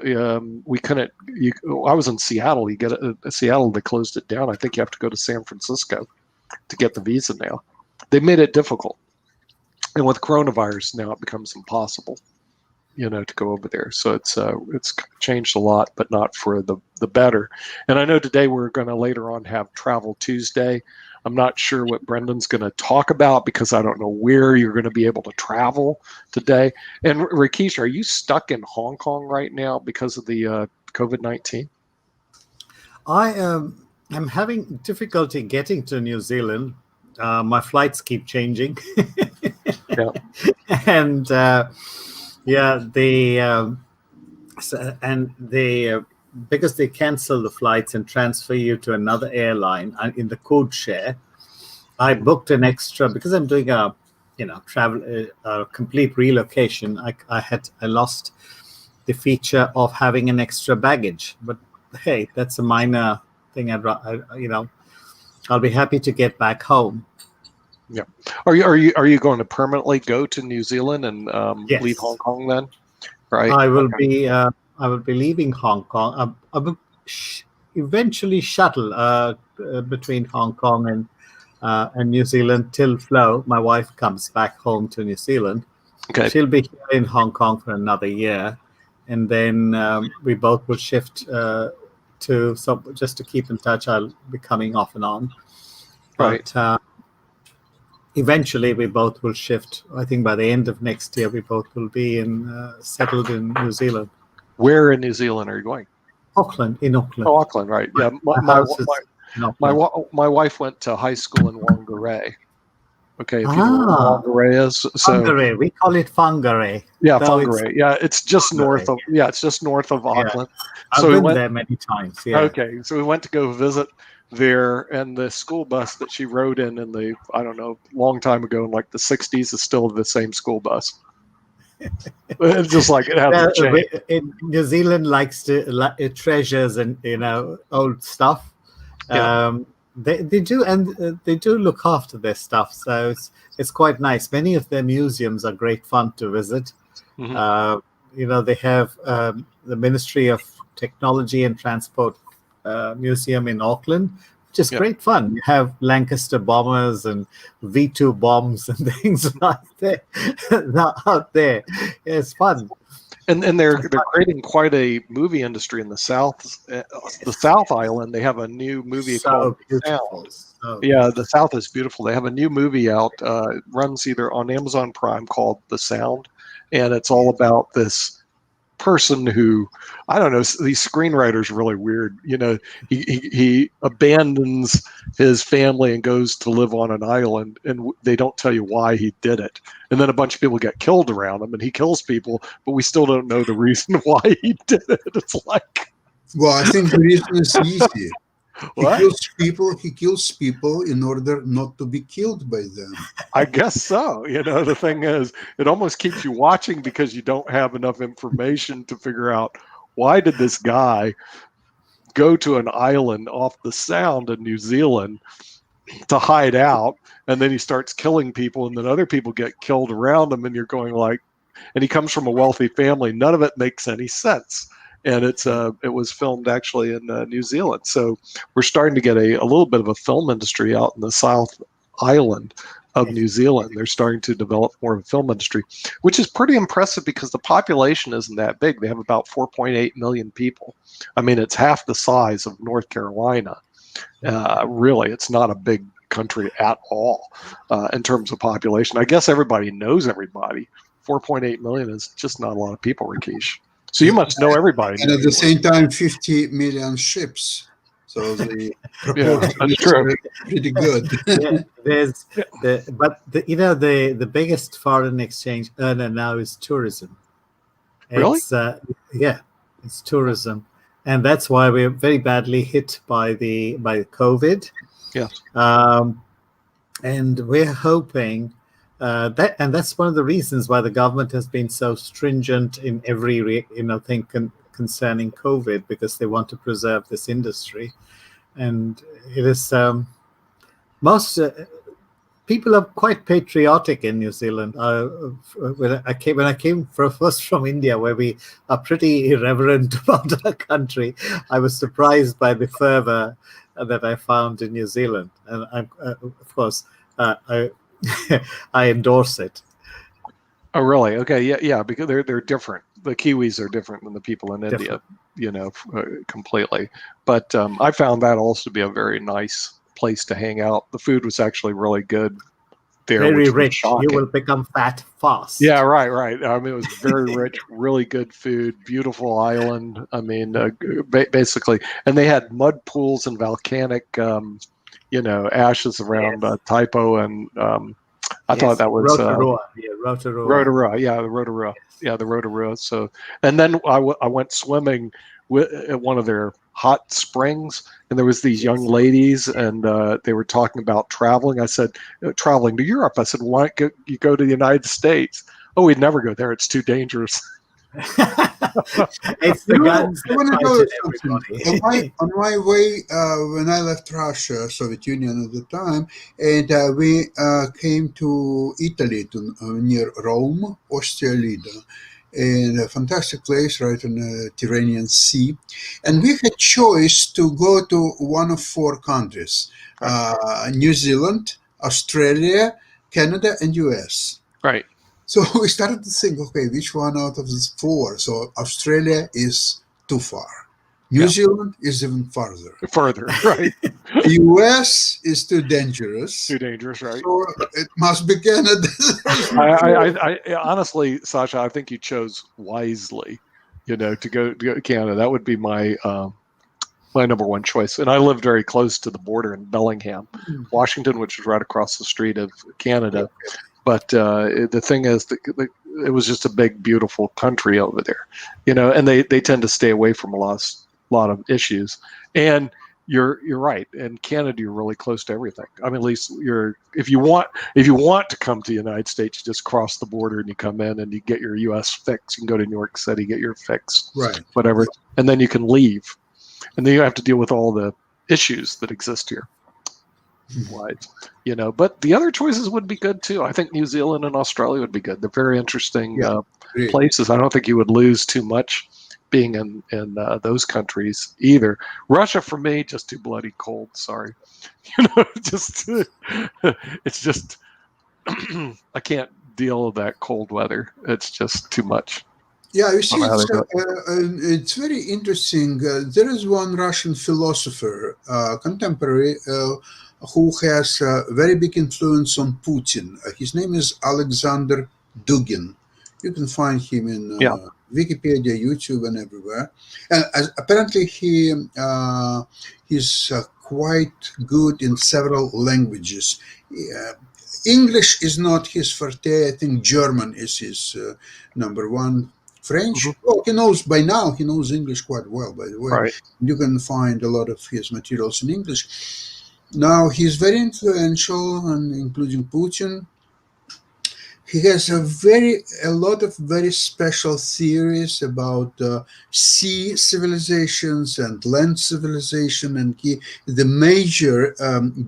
we couldn't. I was in Seattle. You get Seattle. They closed it down. I think you have to go to San Francisco to get the visa now. They made it difficult, and with coronavirus now, it becomes impossible, to go over there. So it's changed a lot, but not for the better. And I know today we're going to later on have Travel Tuesday. I'm not sure what Brendan's going to talk about because I don't know where you're going to be able to travel today. And Rakesh, are you stuck in Hong Kong right now because of the COVID-19? I'm having difficulty getting to New Zealand. My flights keep changing. Yeah. And because they cancel the flights and transfer you to another airline in the code share, I booked an extra because I'm doing a complete relocation. I lost the feature of having an extra baggage, but hey, that's a minor thing. I'll be happy to get back home. Yeah. Are you going to permanently go to New Zealand and Yes. leave Hong Kong then? Right. I will be. I will be leaving Hong Kong. I will eventually shuttle between Hong Kong and New Zealand till Flo, my wife, comes back home to New Zealand. Okay. She'll be here in Hong Kong for another year, and then we both will shift just to keep in touch. I'll be coming off and on. Right. But eventually, we both will shift. I think by the end of next year, we both will be settled in New Zealand. Where in New Zealand are you going? Auckland. Oh, Auckland, right? Yeah, my wife went to high school in Whangarei. Okay, if you know what Whangarei is, so Whangarei. We call it Whangarei. Yeah, Whangarei. Yeah, it's just north of Auckland. I've been there many times. Yeah. Okay, so we went to go visit there, and the school bus that she rode in the, I don't know, long time ago in like the 60s is still the same school bus. It's just like it hasn't changed. New Zealand likes to treasures and old stuff. Yeah. They do, and they do look after their stuff, so it's quite nice. Many of their museums are great fun to visit. Mm-hmm. They have the Ministry of Technology and Transport Museum in Auckland, which is great fun. You have Lancaster bombers and V2 bombs and things like that out there. It's fun. And they're creating quite a movie industry in the South Island. They have a new movie called beautiful. The South is beautiful. They have a new movie out. It runs either on Amazon Prime called The Sound, and it's all about this person who, I don't know, these screenwriters are really weird. He abandons his family and goes to live on an island, and they don't tell you why he did it. And then a bunch of people get killed around him, and he kills people, but we still don't know the reason why he did it. It's like, well, I think the reason is easy. What? He kills people in order not to be killed by them. I guess so. The thing is, it almost keeps you watching because you don't have enough information to figure out, why did this guy go to an island off the Sound in New Zealand to hide out, and then he starts killing people, and then other people get killed around him, and you're going like, and he comes from a wealthy family. None of it makes any sense. And it was filmed actually in New Zealand. So we're starting to get a little bit of a film industry out in the South Island of New Zealand. They're starting to develop more of a film industry, which is pretty impressive because the population isn't that big. They have about 4.8 million people. I mean, it's half the size of North Carolina. Really, it's not a big country at all in terms of population. I guess everybody knows everybody. 4.8 million is just not a lot of people, Rakesh. So you must know everybody. And at the same time, 50 million ships. So the proportion is pretty good. The biggest foreign exchange earner now is tourism. Really? It's tourism, and that's why we're very badly hit by COVID. Yes. And we're hoping. That's one of the reasons why the government has been so stringent in every thing concerning COVID, because they want to preserve this industry. And it is most people are quite patriotic in New Zealand. When I came first from India, where we are pretty irreverent about our country, I was surprised by the fervor that I found in New Zealand, and of course I endorse it. Oh, really? Okay, yeah, because they're different. The Kiwis are different than the people in India, completely. But I found that also to be a very nice place to hang out. The food was actually really good there. Very rich. You will become fat fast. Yeah, right. I mean, it was very rich, really good food, beautiful island. I mean, basically, and they had mud pools and volcanic ashes around Taipo, and I thought that was Rotorua. Rotorua. Yeah, the Rotorua. Yeah, the Rotorua. So, and then I went swimming at one of their hot springs, and there was these young ladies, and they were talking about traveling. I said, traveling to Europe. I said, why don't you go to the United States? Oh, we'd never go there. It's too dangerous. It's the guns. On my way, when I left Russia, Soviet Union at the time, and we came to Italy, near Rome, Ostia Lido, in a fantastic place right on the Tyrrhenian Sea. And we had choice to go to one of 4 countries, New Zealand, Australia, Canada, and US. Right. So we started to think, okay, which one out of these 4? So Australia is too far. New Zealand is even farther. Further, right. US is too dangerous. Too dangerous, right? So it must be Canada. I honestly, Sasha, I think you chose wisely, to go to Canada. That would be my my number one choice. And I lived very close to the border in Bellingham, Washington, which is right across the street of Canada. But the thing is, it was just a big, beautiful country over there, and they tend to stay away from a lot of issues. And you're right. In Canada, you're really close to everything. I mean, at least if you want to come to the United States, you just cross the border and you come in and you get your U.S. fix. You can go to New York City, get your fix, right, whatever, and then you can leave. And then you have to deal with all the issues that exist here. Right. But the other choices would be good too. I think New Zealand and Australia would be good. They're very interesting places. I don't think you would lose too much being in those countries either. Russia, for me, just too bloody cold. Sorry. It's just I can't deal with that cold weather. It's just too much. Yeah, you see, it's very interesting. There is one Russian philosopher, contemporary, who has a very big influence on Putin. His name is Alexander Dugin. You can find him in Wikipedia, YouTube, and everywhere. And apparently, he's quite good in several languages. English is not his forte. I think German is his number one. French. Well, he knows English quite well, by the way. Right. You can find a lot of his materials in English. Now, he's very influential, and including Putin. He has a lot of very special theories about sea civilizations and land civilization, and the major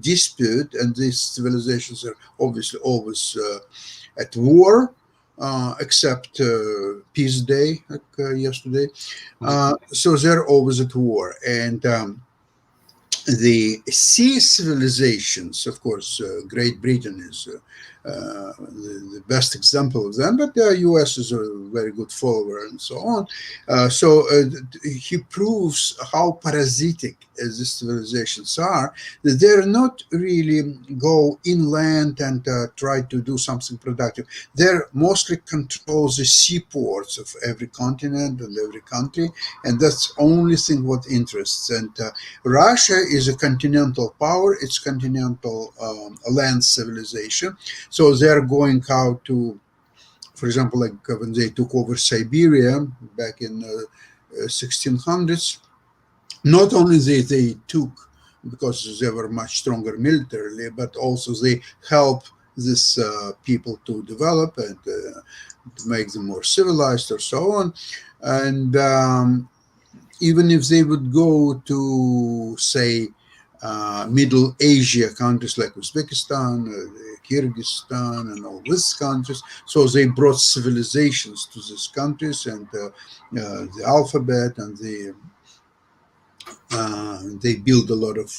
dispute, and these civilizations are obviously always at war. Except Peace Day, like yesterday. So they're always at war. And the sea civilizations, of course, Great Britain is the best example of them, but the US is a very good follower and so on. So he proves how parasitic these civilizations are, that they're not really go inland and try to do something productive. They're mostly control the seaports of every continent and every country, and that's the only thing what interests. And Russia is a continental power, it's continental land civilization. So they're going out to, for example, like when they took over Siberia back in 1600s, not only they took, because they were much stronger militarily, but also they help these people to develop and to make them more civilized or so on. And even if they would go to, say, Middle Asia countries like Uzbekistan, Kyrgyzstan, and all these countries. So they brought civilizations to these countries, and the alphabet, and they built a lot of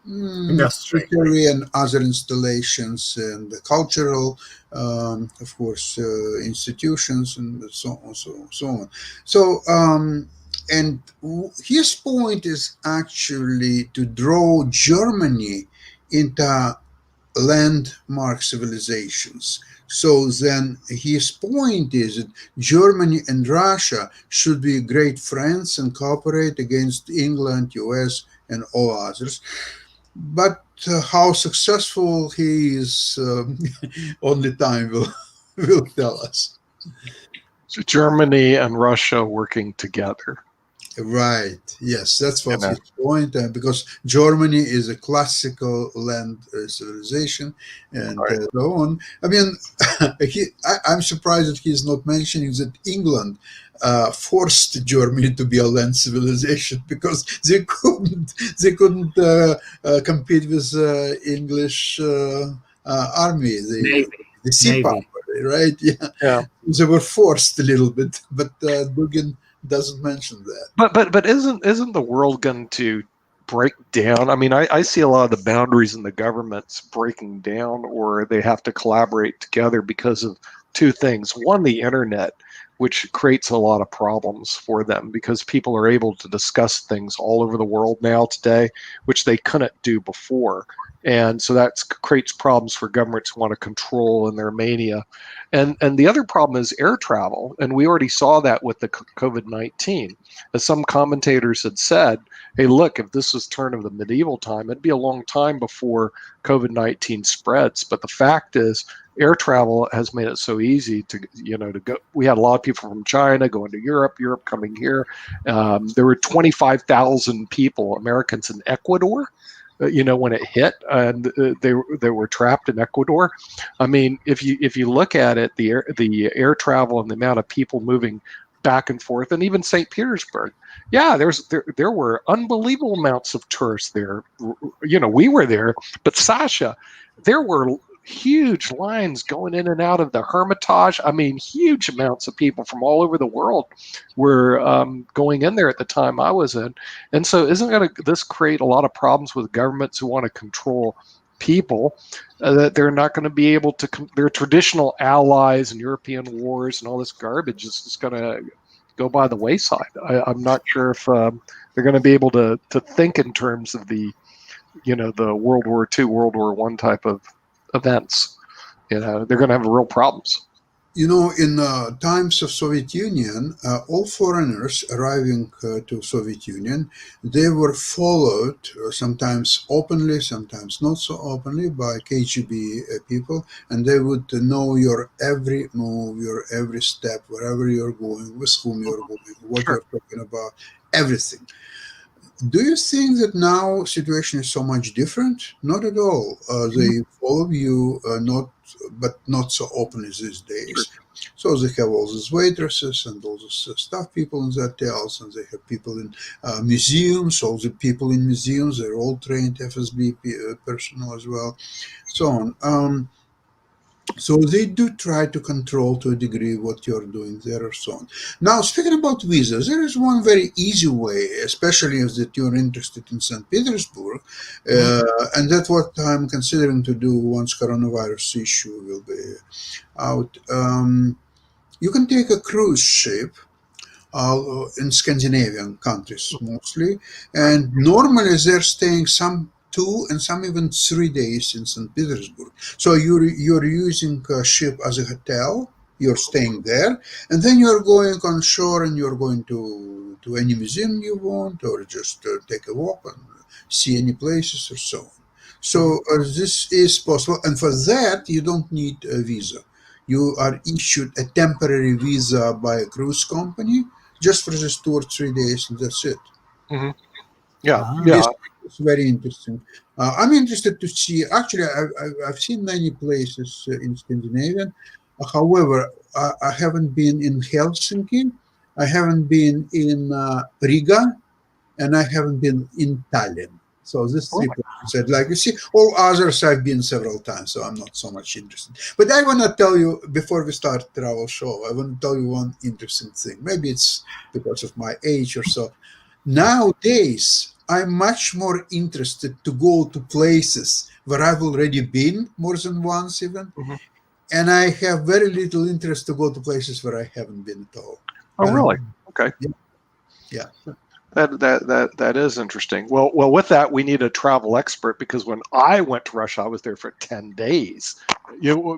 industry and other installations, and the cultural, of course, institutions, and so on. So and his point is actually to draw Germany into landmark civilizations. So then his point is that Germany and Russia should be great friends and cooperate against England, US, and all others. But how successful he is, only time will tell us. So Germany and Russia working together. Right. Yes, that's what's his point. Because Germany is a classical land civilization, and so on. I mean, I'm surprised that he's not mentioning that England forced Germany to be a land civilization, because they couldn't compete with English army, the sea power. right? Yeah. Yeah. They were forced a little bit, but Dugin doesn't mention that. But isn't the world going to break down? I mean, I see a lot of the boundaries in the governments breaking down, or they have to collaborate together because of two things. One, the internet, which creates a lot of problems for them because people are able to discuss things all over the world now today, which they couldn't do before. And so that creates problems for governments who want to control in their mania. And the other problem is air travel. And we already saw that with the COVID-19. As some commentators had said, hey, look, if this was turn of the medieval time, it'd be a long time before COVID-19 spreads. But the fact is, air travel has made it so easy to go. We had a lot of people from China going to Europe coming here. There were 25,000 people, Americans in Ecuador, when it hit, and they were trapped in Ecuador. I mean, if you look at it, the air travel and the amount of people moving back and forth, and even St. Petersburg, yeah, there were unbelievable amounts of tourists there. We were there, but Sasha, there were huge lines going in and out of the Hermitage. I mean, huge amounts of people from all over the world were going in there at the time I was in. And so isn't this create a lot of problems with governments who want to control people, that they're not going to be able to, their traditional allies and European wars and all this garbage is just going to go by the wayside. I'm not sure if they're going to be able to think in terms of the World War II, World War I type of events. They're going to have real problems. In times of Soviet Union, all foreigners arriving to Soviet Union, they were followed, sometimes openly, sometimes not so openly, by KGB people, and they would know your every move, your every step, wherever you're going, with whom you're going, what you're talking about, everything. Do you think that now situation is so much different? Not at all. They follow you, but not so openly these days. So they have all these waitresses and all this staff people in the hotels, and they have people in museums. All the people in museums, they're all trained FSB personnel as well, so on. So they do try to control to a degree what you're doing there or so on. Now, speaking about visas, there is one very easy way, especially if that you're interested in St. Petersburg, and that's what I'm considering to do once coronavirus issue will be out. You can take a cruise ship in Scandinavian countries mostly, and normally they're staying some 2 and some even 3 days in St. Petersburg. So you're using a ship as a hotel, you're staying there, and then you're going on shore and you're going to any museum you want, or just take a walk and see any places or so on. So this is possible, and for that you don't need a visa. You are issued a temporary visa by a cruise company just for just 2 or 3 days, and that's it. Mm-hmm. Yeah. It's very interesting. I'm interested to see. Actually, I've seen many places in Scandinavia. However, I haven't been in Helsinki. I haven't been in Riga, and I haven't been in Tallinn. So this 3 places I'd like to see. All others I've been several times, so I'm not so much interested. But I want to tell you, before we start travel show, I want to tell you one interesting thing. Maybe it's because of my age or so. Nowadays, I'm much more interested to go to places where I've already been more than once even. And I have very little interest to go to places where I haven't been at all. Oh, really? Okay. Yeah. That is interesting. Well, with that, we need a travel expert, because when I went to Russia, I was there for 10 days.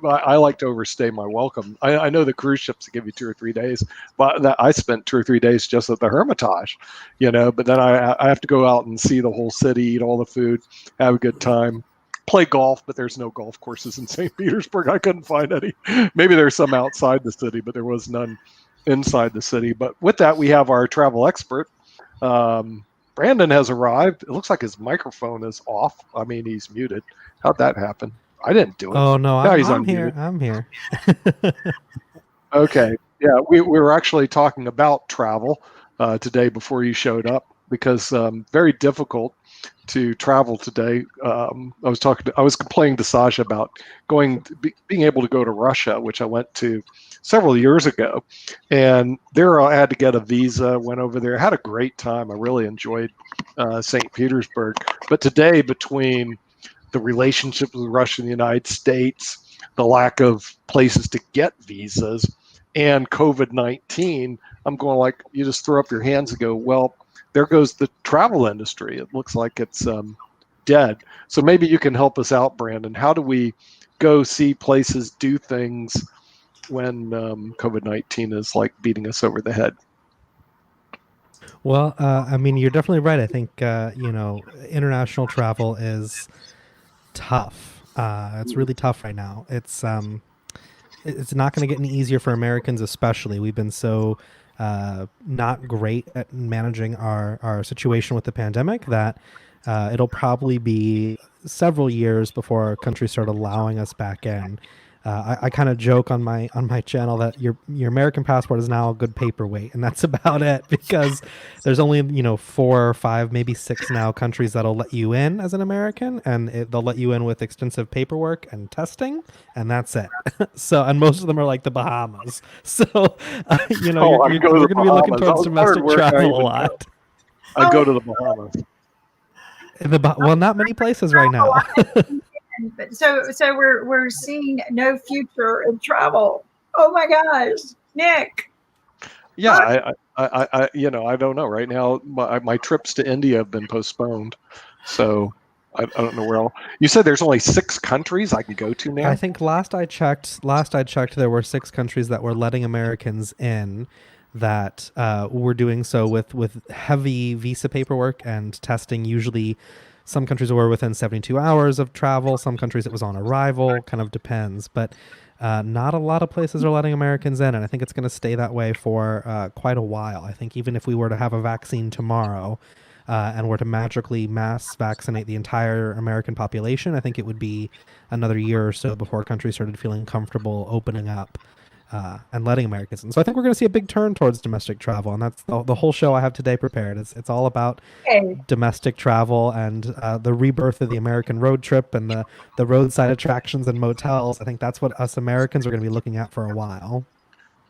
I like to overstay my welcome. I know the cruise ships give you 2 or 3 days, but I spent 2 or 3 days just at the Hermitage, but then I have to go out and see the whole city, eat all the food, have a good time, play golf, but there's no golf courses in St. Petersburg. I couldn't find any. Maybe there's some outside the city, but there was none inside the city. But with that, we have our travel expert. Brandon has arrived. It looks like his microphone is off. I mean, he's muted. How'd that happen? I didn't do it. Oh no, he's I'm here. I'm here. Okay. Yeah, we were actually talking about travel today before you showed up. because very difficult to travel today. I was complaining to Sasha about being able to go to Russia, which I went to several years ago, and there I had to get a visa. Went over there, had a great time. I really enjoyed St. Petersburg. But today, between the relationship with Russia and the United States, the lack of places to get visas, and COVID-19, I'm going like, you just throw up your hands and go, well, there goes the travel industry. It looks like it's dead. So maybe you can help us out, Brandon. How do we go see places, do things when COVID-19 is like beating us over the head? Well, I mean, you're definitely right. I think, international travel is tough. It's really tough right now. It's not going to get any easier for Americans, especially. We've been so not great at managing our situation with the pandemic that it'll probably be several years before our country start allowing us back in. I kind of joke on my channel that your American passport is now a good paperweight, and that's about it, because there's only 4 or 5, maybe 6 now countries that'll let you in as an American, and they'll let you in with extensive paperwork and testing, and that's it. So, and most of them are like the Bahamas. So we're going to be looking towards domestic travel a lot. I go to the Bahamas. Well, not many places right now. So we're seeing no future in travel. Oh my gosh, Nick. Yeah, I don't know. Right now, my trips to India have been postponed, so I don't know where else. You said there's only 6 countries I can go to now. I think last I checked, there were 6 countries that were letting Americans in that were doing so with heavy visa paperwork and testing. Usually, some countries were within 72 hours of travel. Some countries it was on arrival. Kind of depends, but not a lot of places are letting Americans in, and I think it's going to stay that way for quite a while. I think even if we were to have a vaccine tomorrow and were to magically mass vaccinate the entire American population, I think it would be another year or so before countries started feeling comfortable opening up and letting Americans in. So I think we're going to see a big turn towards domestic travel, and that's the whole show I have today prepared. It's all about domestic travel and the rebirth of the American road trip and the roadside attractions and motels. I think that's what us Americans are going to be looking at for a while.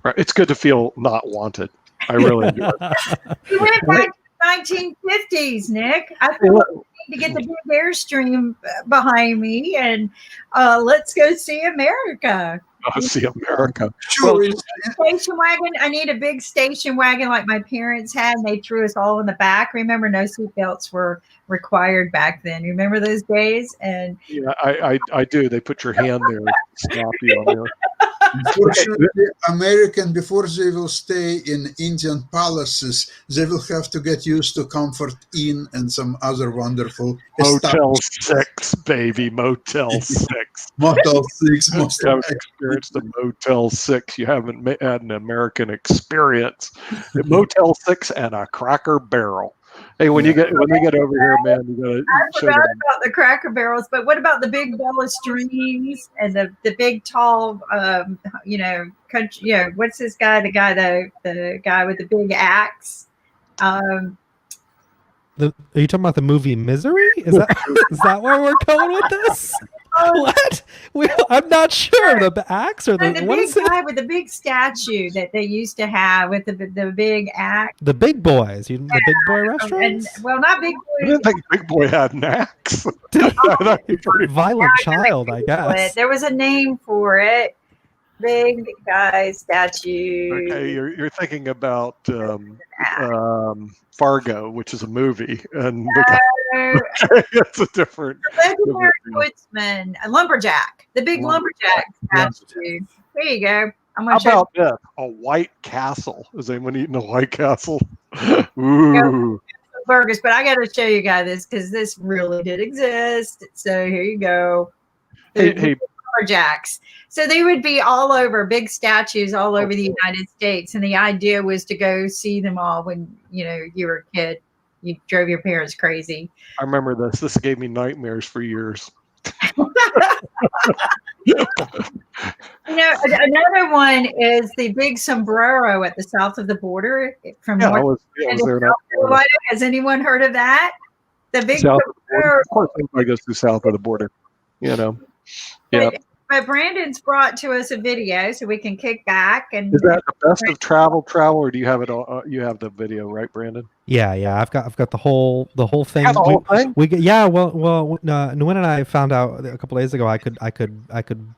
Right. It's good to feel not wanted. I really enjoy it. You went back to the 1950s, Nick. I feel like we need to get the big Airstream behind me, and let's go see America. See America. Sure. Well, Station wagon. I need a big station wagon like my parents had. And they threw us all in the back. Remember, no seatbelts were required back then. Remember those days? And yeah, I do. They put your hand there and stop you on there. Unfortunately, American, before they will stay in Indian palaces, they will have to get used to Comfort Inn and some other wonderful Motel 6, baby. Motel 6. Motel 6. You haven't experienced a Motel 6. You haven't had an American experience. A Motel 6 and a Cracker Barrel. Hey, when they get over here, man, you gotta. I forgot about the Cracker Barrels, but what about the big Bella Streams and the big tall, country? What's this guy? The guy with the big axe. Are you talking about the movie Misery? Is that where we're going with this? What? I'm not sure. The axe or the big guy with the big statue that they used to have with the big axe. The Big Boys. The Big Boy restaurants? Not Big Boy. I didn't think Big Boy had an axe. Violent Child, I guess. There was a name for it. Big guy statue. Okay, you're thinking about Fargo, which is a movie, and it's a different. Legendary woodsman, a lumberjack, the big lumberjack statue. There you go. I'm going to show you. A White Castle. Is anyone eating a White Castle? Ooh. Burgers, but I got to show you guys this because this really did exist. So here you go. Hey. Lumberjacks. So they would be all over, big statues all over the United States, and the idea was to go see them all when you were a kid. You drove your parents crazy. I remember this. This gave me nightmares for years. Another one is the big sombrero at the south of the border from Yeah, I North was there not Carolina. Has anyone heard of that? The big south of the border. sombrero. Of course, everybody goes through south of the border. Yeah. But Brandon's brought to us a video so we can kick back and. Is that the best of travel, or do you have it all? You have the video, right, Brandon? Yeah. I've got the whole thing. Got the whole thing? We get, yeah. Well. Nguyen and I found out a couple days ago I could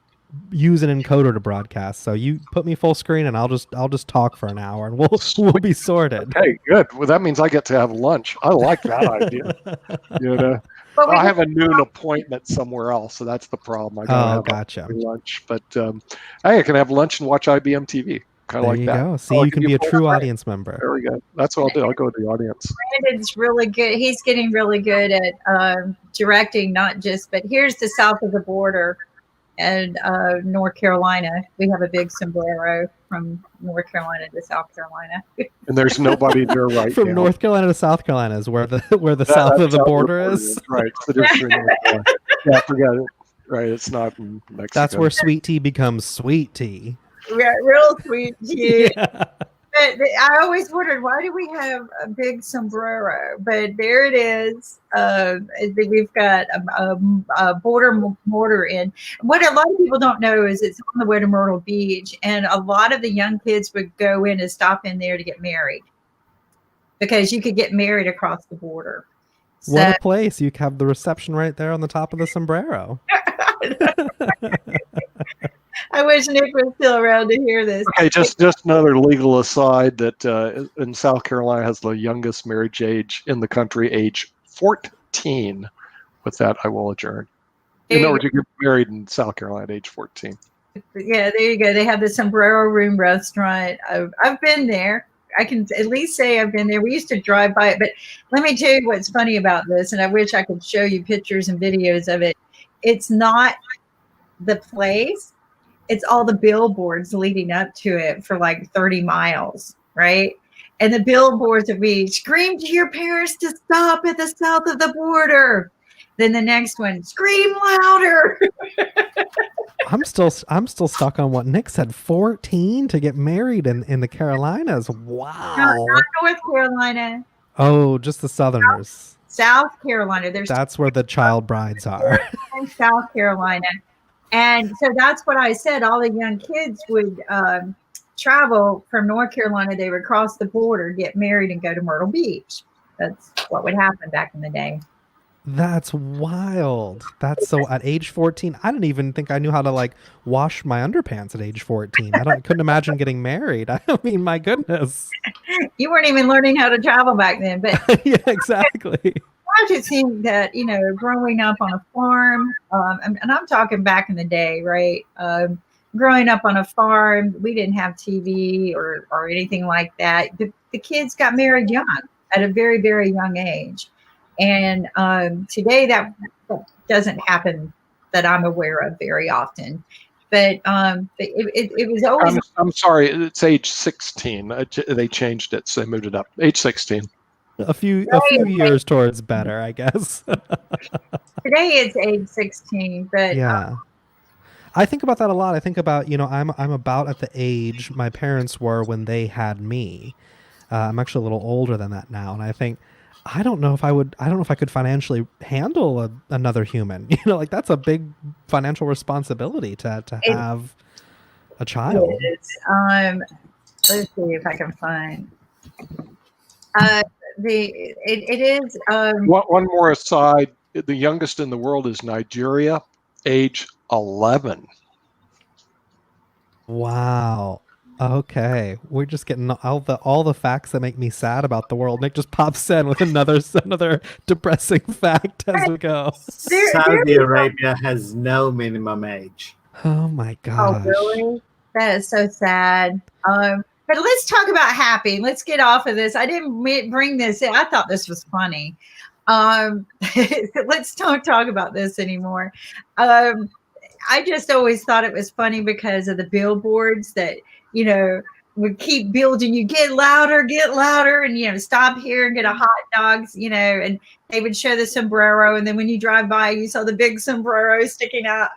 use an encoder to broadcast. So you put me full screen and I'll just talk for an hour and we'll be sorted. Hey, good. Well, that means I get to have lunch. I like that idea. But I have a noon appointment somewhere else, so that's the problem. I gotta have gotcha. lunch, but hey, I can have lunch and watch IBM TV. Kind of like you that. Go. See, you can be a true audience member. Very good. That's what I'll do. I'll go to the audience. Brandon's really good. He's getting really good at directing, not just. But here's the south of the border, and North Carolina. We have a big sombrero from North Carolina to South Carolina. And there's nobody there right From now. North Carolina to South Carolina is where the south of the border is. Right. It's the difference in North Carolina. Yeah, forget it. Right. It's not in Mexico. That's where sweet tea becomes sweet tea. Real sweet. Yeah. But I always wondered, why do we have a big sombrero? But there it is. We've got a border mortar in. What a lot of people don't know is it's on the way to Myrtle Beach, and a lot of the young kids would go in and stop in there to get married because you could get married across the border. What a place. You have the reception right there on the top of the sombrero. I wish Nick was still around to hear this. Okay, just another legal aside that in South Carolina has the youngest marriage age in the country, age 14. With that, I will adjourn. In other words, you get married in South Carolina at age 14. Yeah, there you go. They have the Sombrero Room restaurant. I've been there. I can at least say I've been there. We used to drive by it, but let me tell you what's funny about this, and I wish I could show you pictures and videos of it. It's not the place. It's all the billboards leading up to it for like 30 miles, right? And the billboards would be, scream to your parents to stop at the south of the border. Then the next one, scream louder. I'm still stuck on what Nick said. 14 to get married in the Carolinas. Wow. No, not North Carolina. Oh, just the Southerners. South Carolina. That's where the child brides are. South Carolina. And so that's what I said. All the young kids would travel from North Carolina. They would cross the border, get married, and go to Myrtle Beach. That's what would happen back in the day. That's wild. That's so at age 14, I didn't even think I knew how to like wash my underpants at age 14. Couldn't imagine getting married. I mean, my goodness. You weren't even learning how to travel back then, but yeah, exactly. I just think that, growing up on a farm, and I'm talking back in the day, right? Growing up on a farm, we didn't have TV or anything like that. The kids got married young, at a very, very young age. And today that doesn't happen that I'm aware of very often. But it was always. I'm sorry, it's age 16. They changed it, so they moved it up. Age 16. A few years towards better, I guess. Today it's age 16, but yeah. I think about that a lot. I think about, I'm about at the age my parents were when they had me. I'm actually a little older than that now, and I think I don't know if I could financially handle another human. Like that's a big financial responsibility to have a child. Let's see if I can find. It is. One more aside. The youngest in the world is Nigeria, age 11. Wow. Okay, we're just getting all the facts that make me sad about the world. Nick just pops in with another depressing fact as we go. Saudi Arabia has no minimum age. Oh my gosh. Oh really? That is so sad. But let's talk about happy. Let's get off of this. I didn't bring this in. I thought this was funny. Let's don't talk about this anymore. I just always thought it was funny because of the billboards that, would keep building. You get louder, and stop here and get a hot dogs, and they would show the sombrero, and then when you drive by, you saw the big sombrero sticking out.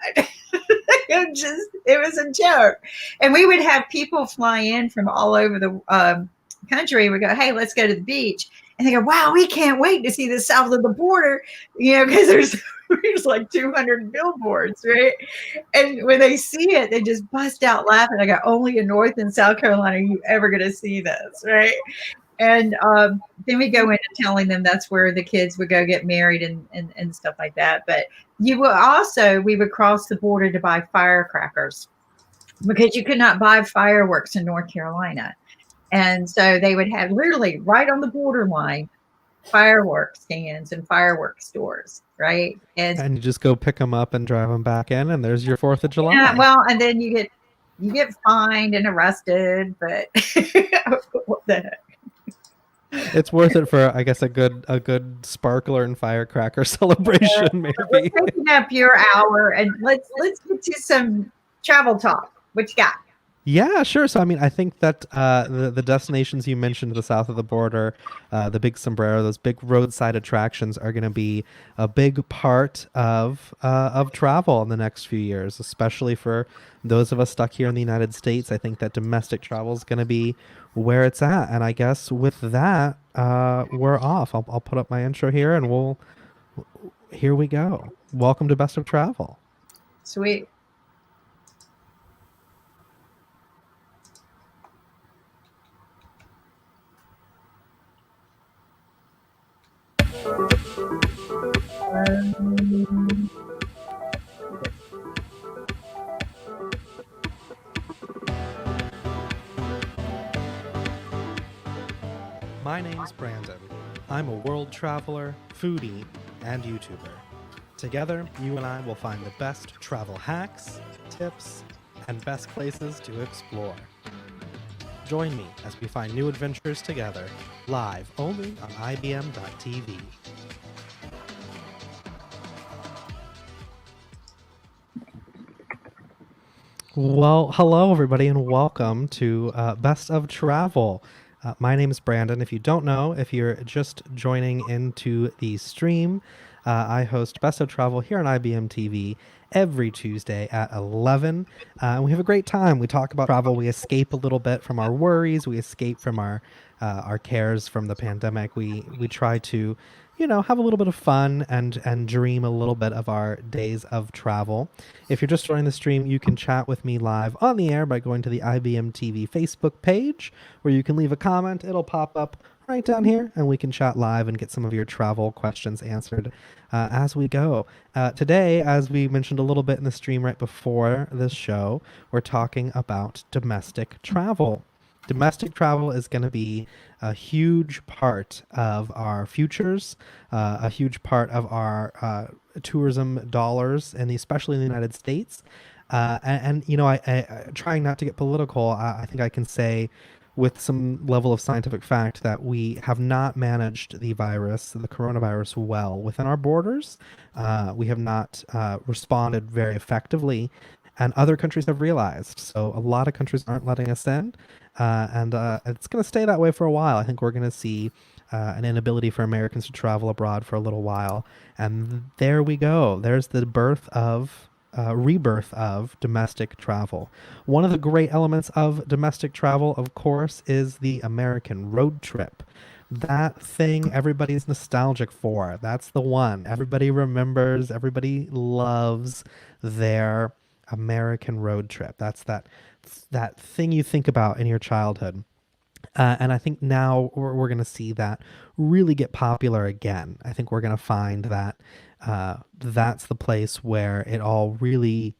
It was a joke. And we would have people fly in from all over the country. We go, hey, let's go to the beach. And they go, wow, we can't wait to see the south of the border, because there's like 200 billboards, right? And when they see it, they just bust out laughing. I go, only in North and South Carolina are you ever going to see this, right? And then we go into telling them that's where the kids would go get married and stuff like that. But we would cross the border to buy firecrackers because you could not buy fireworks in North Carolina. And so they would have literally right on the borderline fireworks stands and fireworks stores, right? And you just go pick them up and drive them back in, and there's your 4th of July. Yeah, well, and then you get fined and arrested, but what the heck? It's worth it for, I guess, a good sparkler and firecracker celebration, maybe. We're taking up your hour, and let's get to some travel talk. What you got? Yeah, sure. So, I mean, I think that the destinations you mentioned to the south of the border, the big sombrero, those big roadside attractions are going to be a big part of travel in the next few years, especially for those of us stuck here in the United States. I think that domestic travel is going to be where it's at. And I guess with that, we're off. I'll put up my intro here, and here we go. Welcome to Best of Travel. Sweet. My name's Brandon. I'm a world traveler, foodie, and YouTuber. Together, you and I will find the best travel hacks, tips, and best places to explore. Join me as we find new adventures together, live only on IBM.tv. Well, hello everybody, and welcome to Best of Travel. My name is Brandon. If you don't know, if you're just joining into the stream, I host Best of Travel here on IBM TV every Tuesday at 11. And we have a great time. We talk about travel. We escape a little bit from our worries. We escape from our cares from the pandemic. We try to, have a little bit of fun and dream a little bit of our days of travel. If you're just joining the stream, you can chat with me live on the air by going to the IBM TV Facebook page, where you can leave a comment. It'll pop up right down here, and we can chat live and get some of your travel questions answered as we go. Today, as we mentioned a little bit in the stream right before this show, we're talking about domestic travel. Domestic travel is going to be a huge part of our futures, a huge part of our tourism dollars, and especially in the United States. I trying not to get political, I think I can say with some level of scientific fact that we have not managed the coronavirus well within our borders. We have not responded very effectively, and other countries have realized. So a lot of countries aren't letting us in. And it's going to stay that way for a while. I think we're going to see an inability for Americans to travel abroad for a little while. And there we go. There's the rebirth of domestic travel. One of the great elements of domestic travel, of course, is the American road trip. That thing everybody's nostalgic for. That's the one. Everybody remembers, everybody loves their American road trip. That's that thing you think about in your childhood. And I think now we're going to see that really get popular again. I think we're going to find that that's the place where it all really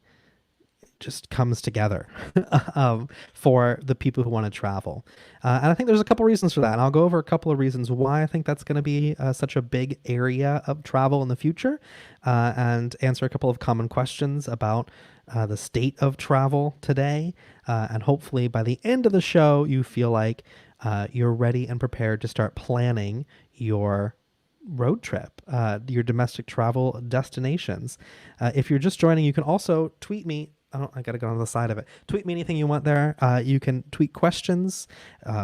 just comes together for the people who want to travel. And I think there's a couple reasons for that. And I'll go over a couple of reasons why I think that's going to be such a big area of travel in the future, and answer a couple of common questions about the state of travel today. And hopefully by the end of the show, you feel like you're ready and prepared to start planning your road trip, your domestic travel destinations. If you're just joining, you can also tweet me I gotta go on the side of it. Tweet me anything you want there. You can tweet questions,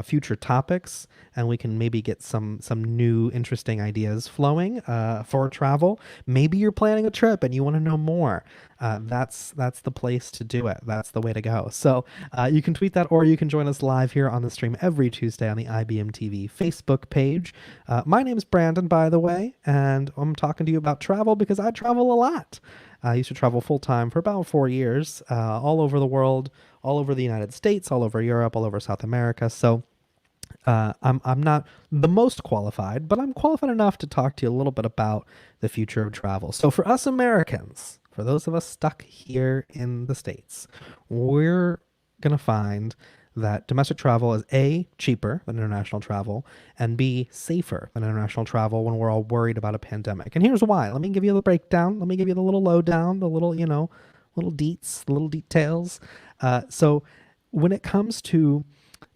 future topics, and we can maybe get some new interesting ideas flowing for travel. Maybe you're planning a trip and you want to know more. That's the place to do it. That's the way to go. So you can tweet that, or you can join us live here on the stream every Tuesday on the IBM TV Facebook page. My name is Brandon, by the way, and I'm talking to you about travel because I travel a lot. I used to travel full time for about 4 years, all over the world, all over the United States, all over Europe, all over South America. So I'm not the most qualified, but I'm qualified enough to talk to you a little bit about the future of travel. So for us Americans, for those of us stuck here in the States, we're going to find that domestic travel is A, cheaper than international travel, and B, safer than international travel when we're all worried about a pandemic. And here's why. Let me give you the breakdown. Let me give you the little lowdown, the little, little deets, the little details. So when it comes to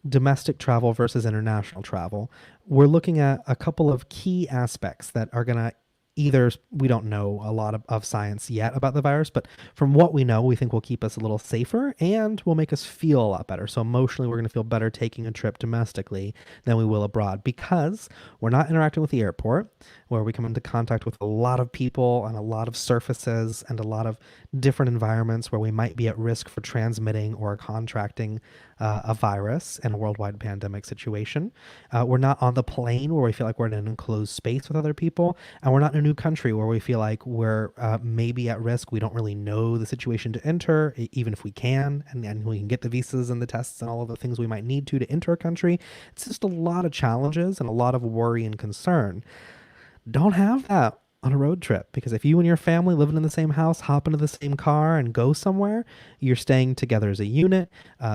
domestic travel versus international travel, we're looking at a couple of key aspects that are going to either, we don't know a lot of science yet about the virus, but from what we know, we think will keep us a little safer and will make us feel a lot better. So emotionally, we're going to feel better taking a trip domestically than we will abroad because we're not interacting with the airport, where we come into contact with a lot of people and a lot of surfaces and a lot of different environments where we might be at risk for transmitting or contracting a virus in a worldwide pandemic situation. We're not on the plane where we feel like we're in an enclosed space with other people, and we're not in a new country where we feel like we're maybe at risk. We don't really know the situation to enter, even if we can, and we can get the visas and the tests and all of the things we might need to enter a country. It's just a lot of challenges and a lot of worry and concern. Don't have that on a road trip, because if you and your family living in the same house hop into the same car and go somewhere, you're staying together as a unit,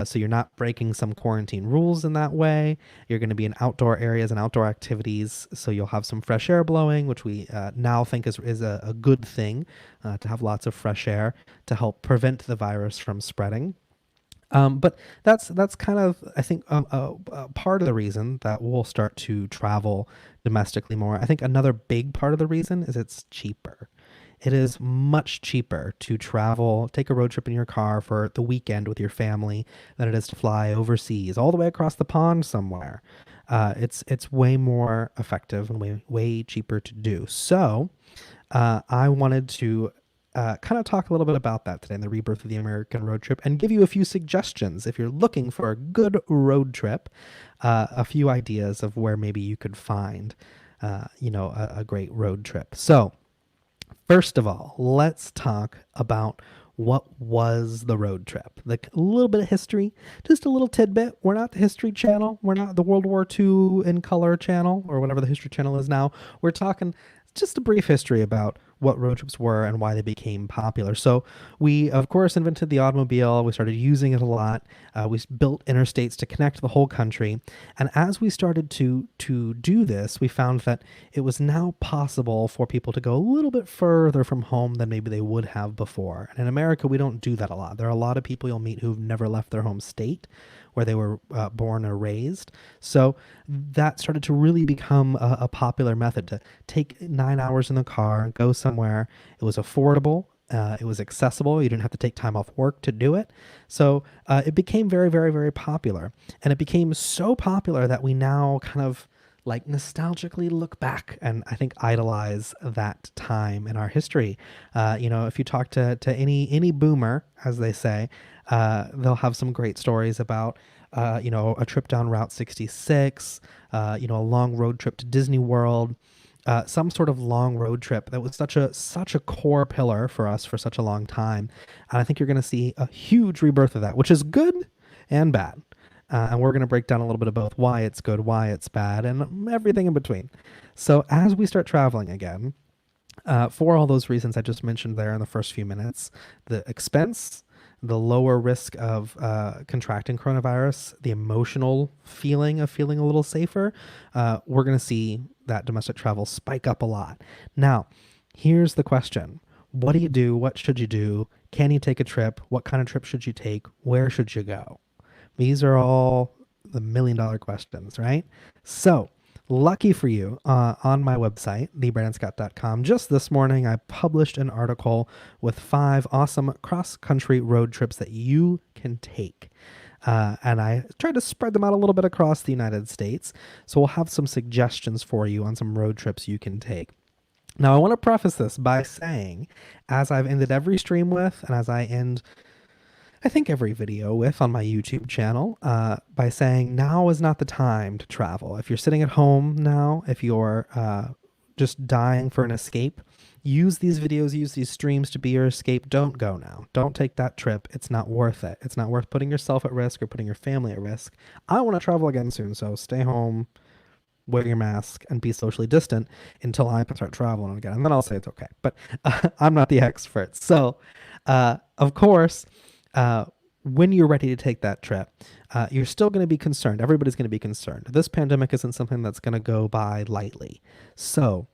so you're not breaking some quarantine rules in that way. You're going to be in outdoor areas and outdoor activities, so you'll have some fresh air blowing, which we now think is a good thing, to have lots of fresh air to help prevent the virus from spreading. But that's kind of, I think, part of the reason that we'll start to travel domestically more. I think another big part of the reason is it's cheaper. It is much cheaper to travel, take a road trip in your car for the weekend with your family than it is to fly overseas, all the way across the pond somewhere. It's way more effective and way cheaper to do. So I wanted to kind of talk a little bit about that today in the rebirth of the American road trip and give you a few suggestions if you're looking for a good road trip, a few ideas of where maybe you could find, a great road trip. So first of all, let's talk about what was the road trip. Like a little bit of history, just a little tidbit. We're not the History Channel. We're not the World War II in color channel or whatever the History Channel is now. We're talking just a brief history about what road trips were and why they became popular. So we, of course, invented the automobile. We started using it a lot. We built interstates to connect the whole country. And as we started to do this, we found that it was now possible for people to go a little bit further from home than maybe they would have before. And in America, we don't do that a lot. There are a lot of people you'll meet who've never left their home state where they were born or raised. So that started to really become a popular method to take 9 hours in the car and go somewhere. It was affordable. It was accessible. You didn't have to take time off work to do it. So it became very, very, very popular. And it became so popular that we now kind of like nostalgically look back and I think idolize that time in our history. If you talk to any boomer, as they say, they'll have some great stories about, a trip down Route 66, a long road trip to Disney World, some sort of long road trip that was such a core pillar for us for such a long time. And I think you're going to see a huge rebirth of that, which is good and bad. And we're going to break down a little bit of both, why it's good, why it's bad, and everything in between. So as we start traveling again, for all those reasons I just mentioned there in the first few minutes, the expense, the lower risk of contracting coronavirus, the emotional feeling of feeling a little safer, we're going to see that domestic travel spike up a lot. Now, here's the question. What do you do? What should you do? Can you take a trip? What kind of trip should you take? Where should you go? These are all the $1 million questions, right? So lucky for you, on my website, thebrandonscott.com, just this morning, I published an article with 5 awesome cross-country road trips that you can take. And I tried to spread them out a little bit across the United States. So we'll have some suggestions for you on some road trips you can take. Now, I want to preface this by saying, as I've ended every stream with, and as I end, I think, every video with on my YouTube channel, by saying now is not the time to travel. If you're sitting at home now, if you're just dying for an escape, use these videos, use these streams to be your escape. Don't go now. Don't take that trip. It's not worth it. It's not worth putting yourself at risk or putting your family at risk. I want to travel again soon, so stay home, wear your mask, and be socially distant until I start traveling again. And then I'll say it's okay. But I'm not the expert. So, of course, when you're ready to take that trip, you're still going to be concerned. Everybody's going to be concerned. This pandemic isn't something that's going to go by lightly. So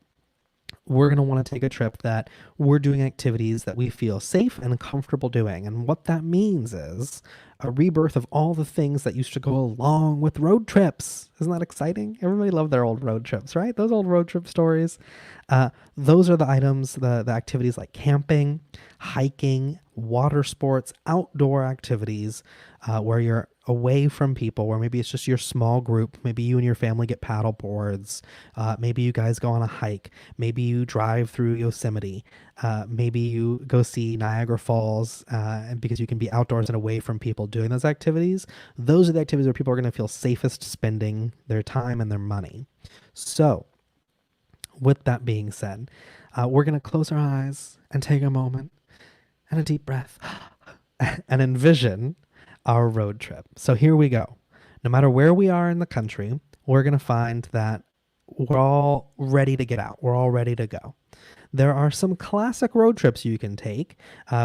we're going to want to take a trip that we're doing activities that we feel safe and comfortable doing. And what that means is a rebirth of all the things that used to go along with road trips. Isn't that exciting? Everybody loved their old road trips, right? Those old road trip stories. Those are the items, the activities like camping, hiking, water sports, outdoor activities, where you're away from people, where maybe it's just your small group. Maybe you and your family get paddle boards. Maybe you guys go on a hike. Maybe you drive through Yosemite. Maybe you go see Niagara Falls, and because you can be outdoors and away from people doing those activities. Those are the activities where people are going to feel safest spending their time and their money. So with that being said, we're going to close our eyes and take a moment and a deep breath and envision our road trip. So here we go. No matter where we are in the country, we're going to find that we're all ready to get out. We're all ready to go. There are some classic road trips you can take,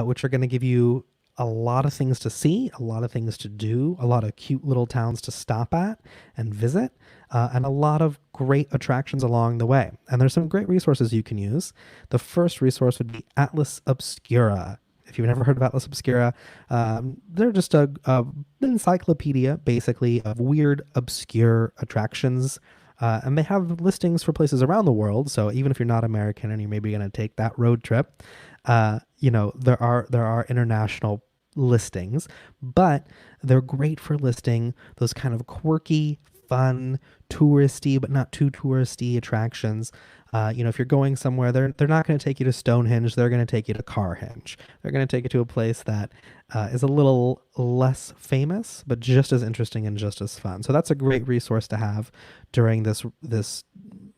which are going to give you a lot of things to see, a lot of things to do, a lot of cute little towns to stop at and visit, and a lot of great attractions along the way. And there's some great resources you can use. The first resource would be Atlas Obscura. If you've never heard of Atlas Obscura, they're just an encyclopedia, basically, of weird, obscure attractions. And they have listings for places around the world. So even if you're not American and you're maybe going to take that road trip, there are international listings, but they're great for listing those kind of quirky, fun, touristy, but not too touristy attractions. If you're going somewhere, they're not going to take you to Stonehenge. They're going to take you to Carhenge. They're going to take you to a place that is a little less famous, but just as interesting and just as fun. So that's a great resource to have during this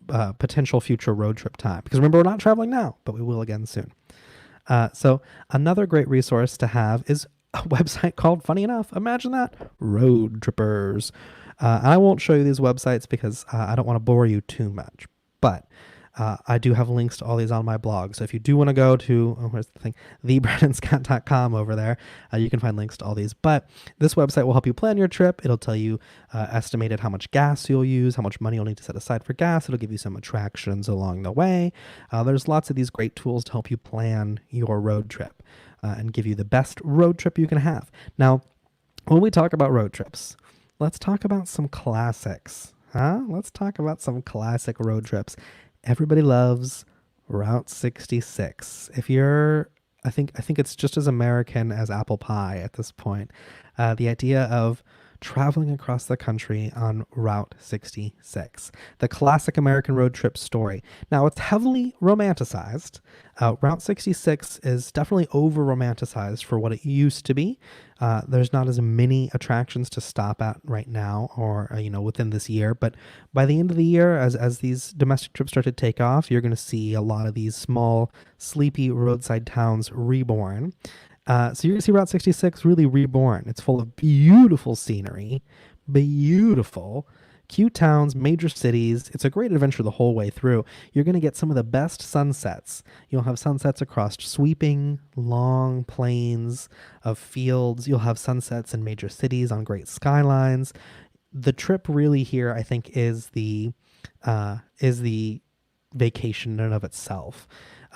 potential future road trip time. Because remember, we're not traveling now, but we will again soon. So another great resource to have is a website called, funny enough, imagine that, Road Trippers. I won't show you these websites because I don't want to bore you too much, but I do have links to all these on my blog. So if you do want to go to, where's the thing, thebrandonscott.com over there, you can find links to all these. But this website will help you plan your trip. It'll tell you estimated how much gas you'll use, how much money you'll need to set aside for gas. It'll give you some attractions along the way. There's lots of these great tools to help you plan your road trip and give you the best road trip you can have. Now, when we talk about road trips, let's talk about some classics. Let's talk about some classic road trips. Everybody loves Route 66. If you're, I think it's just as American as apple pie at this point. The idea of traveling across the country on Route 66, the classic American road trip story. Now, it's heavily romanticized. Route 66 is definitely over romanticized for what it used to be. There's not as many attractions to stop at right now or, within this year. But by the end of the year, as these domestic trips start to take off, you're going to see a lot of these small, sleepy roadside towns reborn. So you're going to see Route 66 really reborn. It's full of beautiful scenery, beautiful, cute towns, major cities. It's a great adventure the whole way through. You're going to get some of the best sunsets. You'll have sunsets across sweeping, long plains of fields. You'll have sunsets in major cities on great skylines. The trip really here, I think, is the vacation in and of itself.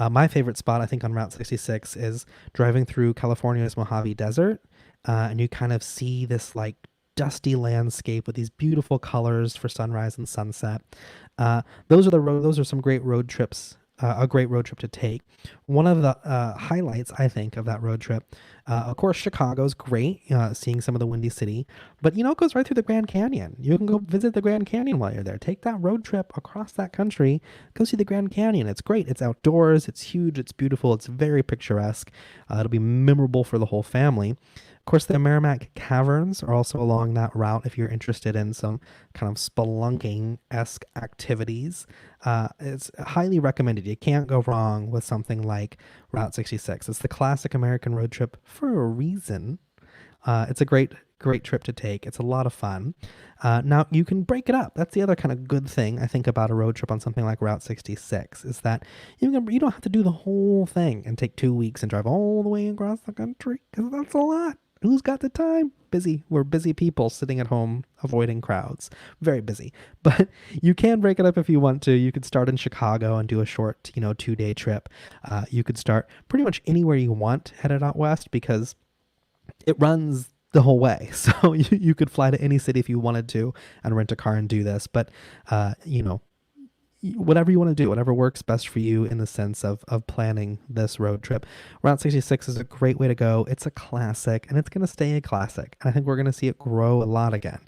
My favorite spot, I think, on Route 66 is driving through California's Mojave Desert, and you kind of see this like dusty landscape with these beautiful colors for sunrise and sunset. Those are some great road trips. A great road trip to take. One of the highlights, I think, of that road trip, of course, Chicago's great, seeing some of the Windy City, but it goes right through the Grand Canyon. You can go visit the Grand Canyon while you're there. Take that road trip across that country, go see the Grand Canyon. It's great. It's outdoors. It's huge. It's beautiful. It's very picturesque. It'll be memorable for the whole family. Of course, the Merrimack Caverns are also along that route if you're interested in some kind of spelunking-esque activities. It's highly recommended. You can't go wrong with something like Route 66. It's the classic American road trip for a reason. It's a great trip to take. It's a lot of fun. Now, you can break it up. That's the other kind of good thing, I think, about a road trip on something like Route 66, is that you don't have to do the whole thing and take 2 weeks and drive all the way across the country, because that's a lot. Who's got the time? Busy. We're busy people sitting at home avoiding crowds. Very busy. But you can break it up if you want to. You could start in Chicago and do a short, 2-day trip. You could start pretty much anywhere you want headed out west, because it runs the whole way. So you could fly to any city if you wanted to and rent a car and do this. But, whatever you want to do, whatever works best for you in the sense of planning this road trip. Route 66 is a great way to go. It's a classic, and it's going to stay a classic. And I think we're going to see it grow a lot again.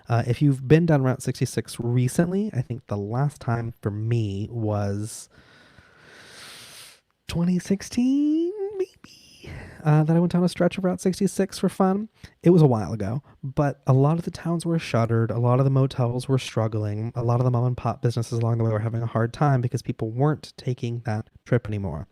If you've been down Route 66 recently, I think the last time for me was 2016, maybe, that I went down a stretch of Route 66 for fun. It was a while ago, but a lot of the towns were shuttered. A lot of the motels were struggling. A lot of the mom and pop businesses along the way were having a hard time because people weren't taking that trip anymore.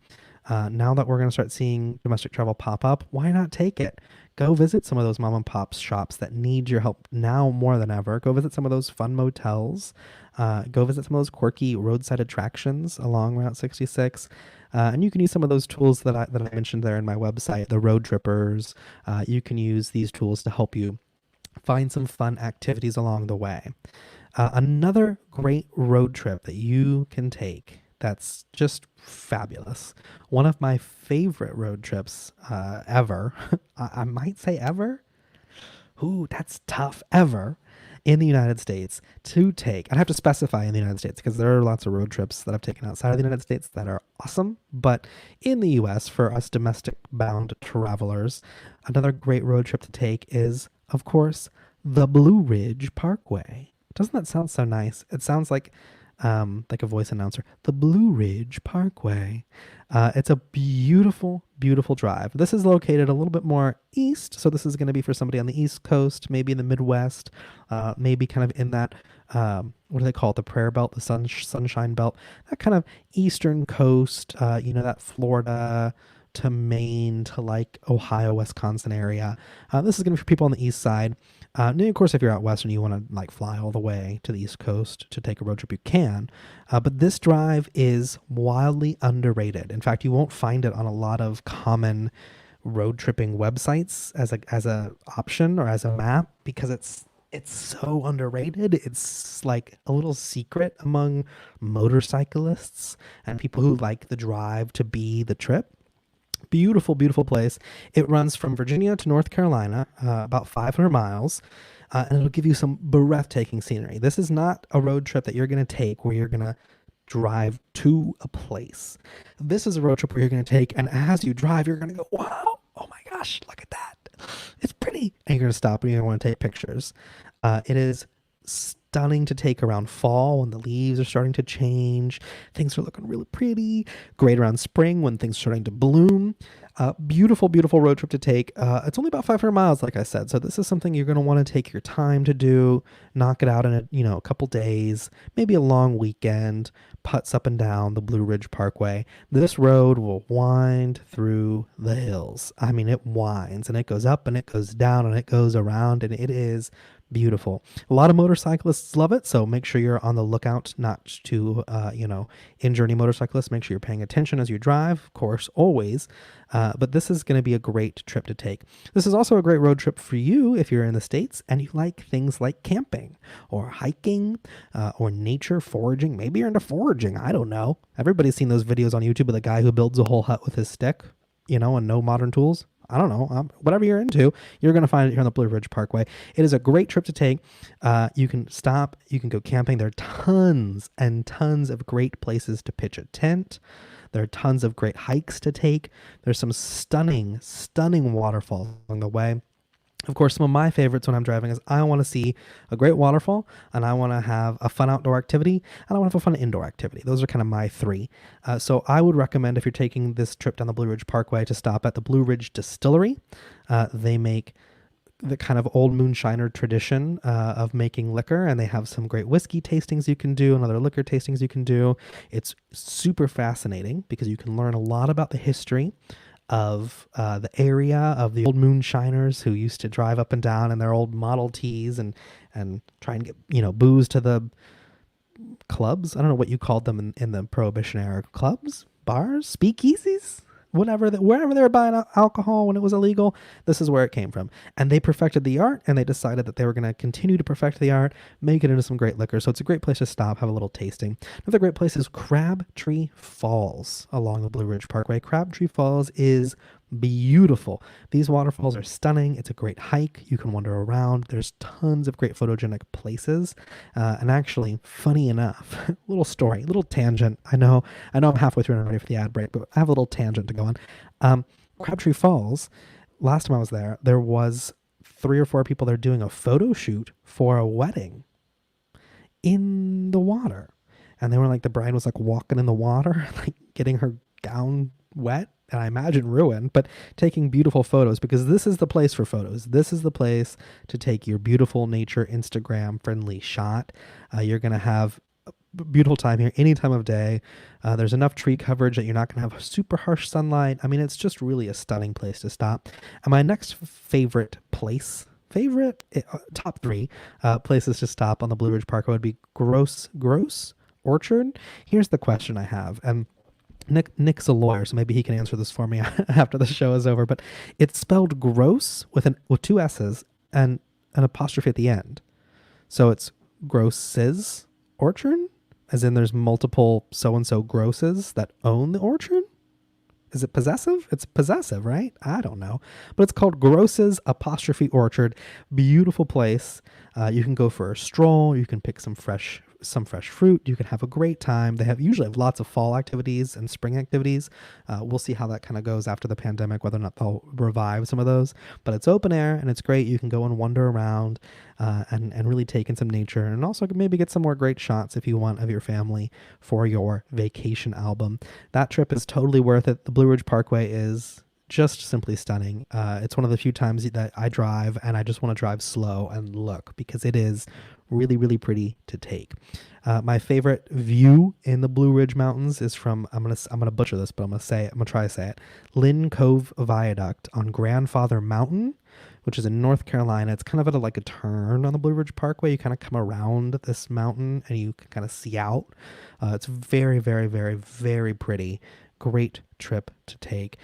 Now that we're going to start seeing domestic travel pop up, why not take it? Go visit some of those mom and pop shops that need your help now more than ever. Go visit some of those fun motels. Go visit some of those quirky roadside attractions along Route 66. And you can use some of those tools that I mentioned there in my website, the road trippers. You can use these tools to help you find some fun activities along the way. Another great road trip that you can take that's just fabulous. One of my favorite road trips ever. I might say ever. Ooh, that's tough. Ever. In the United States to take. I'd have to specify in the United States, because there are lots of road trips that I've taken outside of the United States that are awesome. But in the US, for us domestic bound travelers, another great road trip to take is, of course, the Blue Ridge Parkway. Doesn't that sound so nice? It sounds like a voice announcer. The Blue Ridge Parkway. It's a beautiful, beautiful drive. This is located a little bit more east, so this is going to be for somebody on the East Coast, maybe in the Midwest, maybe kind of in that, what do they call it, the Prayer Belt, the Sunshine Belt, that kind of eastern coast, that Florida to Maine to like Ohio, Wisconsin area. This is going to be for people on the east side. And of course, if you're out west and you want to like fly all the way to the East Coast to take a road trip, you can. But this drive is wildly underrated. In fact, you won't find it on a lot of common road tripping websites as a option or as a map, because it's so underrated. It's like a little secret among motorcyclists and people who like the drive to be the trip. Beautiful, beautiful place. It runs from Virginia to North Carolina, about 500 miles, and it'll give you some breathtaking scenery. This is not a road trip that you're going to take where you're going to drive to a place. This is a road trip where you're going to take, and as you drive, you're going to go, wow, oh my gosh, look at that. It's pretty. And you're going to stop and you're going to want to take pictures. It is stunning to take around fall when the leaves are starting to change. Things are looking really pretty. Great around spring when things are starting to bloom. Beautiful, beautiful road trip to take. It's only about 500 miles, like I said. So this is something you're going to want to take your time to do. Knock it out in a couple days, maybe a long weekend. Putts up and down the Blue Ridge Parkway. This road will wind through the hills. I mean, it winds and it goes up and it goes down and it goes around, and it is beautiful. A lot of motorcyclists love it, so make sure you're on the lookout not to, injure any motorcyclists. Make sure you're paying attention as you drive, of course, always. But this is going to be a great trip to take. This is also a great road trip for you if you're in the States and you like things like camping or hiking or nature, foraging. Maybe you're into foraging. I don't know. Everybody's seen those videos on YouTube of the guy who builds a whole hut with his stick, and no modern tools. I don't know, whatever you're into, you're going to find it here on the Blue Ridge Parkway. It is a great trip to take. You can stop, you can go camping. There are tons and tons of great places to pitch a tent. There are tons of great hikes to take. There's some stunning, stunning waterfalls along the way. Of course, some of my favorites when I'm driving is I want to see a great waterfall, and I want to have a fun outdoor activity, and I want to have a fun indoor activity. Those are kind of my three. So I would recommend, if you're taking this trip down the Blue Ridge Parkway, to stop at the Blue Ridge Distillery. They make the kind of old moonshiner tradition of making liquor, and they have some great whiskey tastings you can do and other liquor tastings you can do. It's super fascinating because you can learn a lot about the history of the area, of the old moonshiners who used to drive up and down in their old Model Ts and try and get, booze to the clubs. I don't know what you called them in the Prohibition era. Clubs, bars, speakeasies, wherever they were buying alcohol when it was illegal. This is where it came from. And they perfected the art, and they decided that they were going to continue to perfect the art, make it into some great liquor. So it's a great place to stop, have a little tasting. Another great place is Crabtree Falls along the Blue Ridge Parkway. Crabtree Falls is beautiful. These waterfalls are stunning. It's a great hike. You can wander around. There's tons of great photogenic places. And actually, funny enough, little story, little tangent. I know I'm halfway through and I'm ready for the ad break, but I have a little tangent to go on. Crabtree Falls, last time I was there was 3 or 4 people there doing a photo shoot for a wedding in the water. And they were like, the bride was like walking in the water, like getting her gown wet, and I imagine ruined, but taking beautiful photos, because this is the place for photos. This is the place to take your beautiful nature Instagram friendly shot. You're going to have a beautiful time here any time of day. There's enough tree coverage that you're not going to have super harsh sunlight. I mean, it's just really a stunning place to stop. And my next favorite place, top 3 places to stop on the Blue Ridge Parkway would be Gross Orchard. Here's the question I have, and Nick's a lawyer, so maybe he can answer this for me after the show is over. But it's spelled gross with 2 S's and an apostrophe at the end. So it's Gross's Orchard, as in there's multiple so-and-so Grosses that own the orchard? Is it possessive? It's possessive, right? I don't know. But it's called Gross's apostrophe Orchard. Beautiful place. You can go for a stroll. You can pick some fresh fruit. You can have a great time. They usually have lots of fall activities and spring activities. We'll see how that kind of goes after the pandemic, whether or not they'll revive some of those. But it's open air and it's great. You can go and wander around and really take in some nature, and also maybe get some more great shots if you want of your family for your vacation album. That trip is totally worth it. The Blue Ridge Parkway is just simply stunning. It's one of the few times that I drive and I just want to drive slow and look, because it is really, really pretty to take. My favorite view in the Blue Ridge Mountains is from, I'm gonna butcher this, but I'm gonna try to say it, Lynn Cove Viaduct on Grandfather Mountain, which is in North Carolina. It's kind of at a turn on the Blue Ridge Parkway. You kind of come around this mountain and you can kind of see out. It's very, very, very, very pretty. Great trip to take.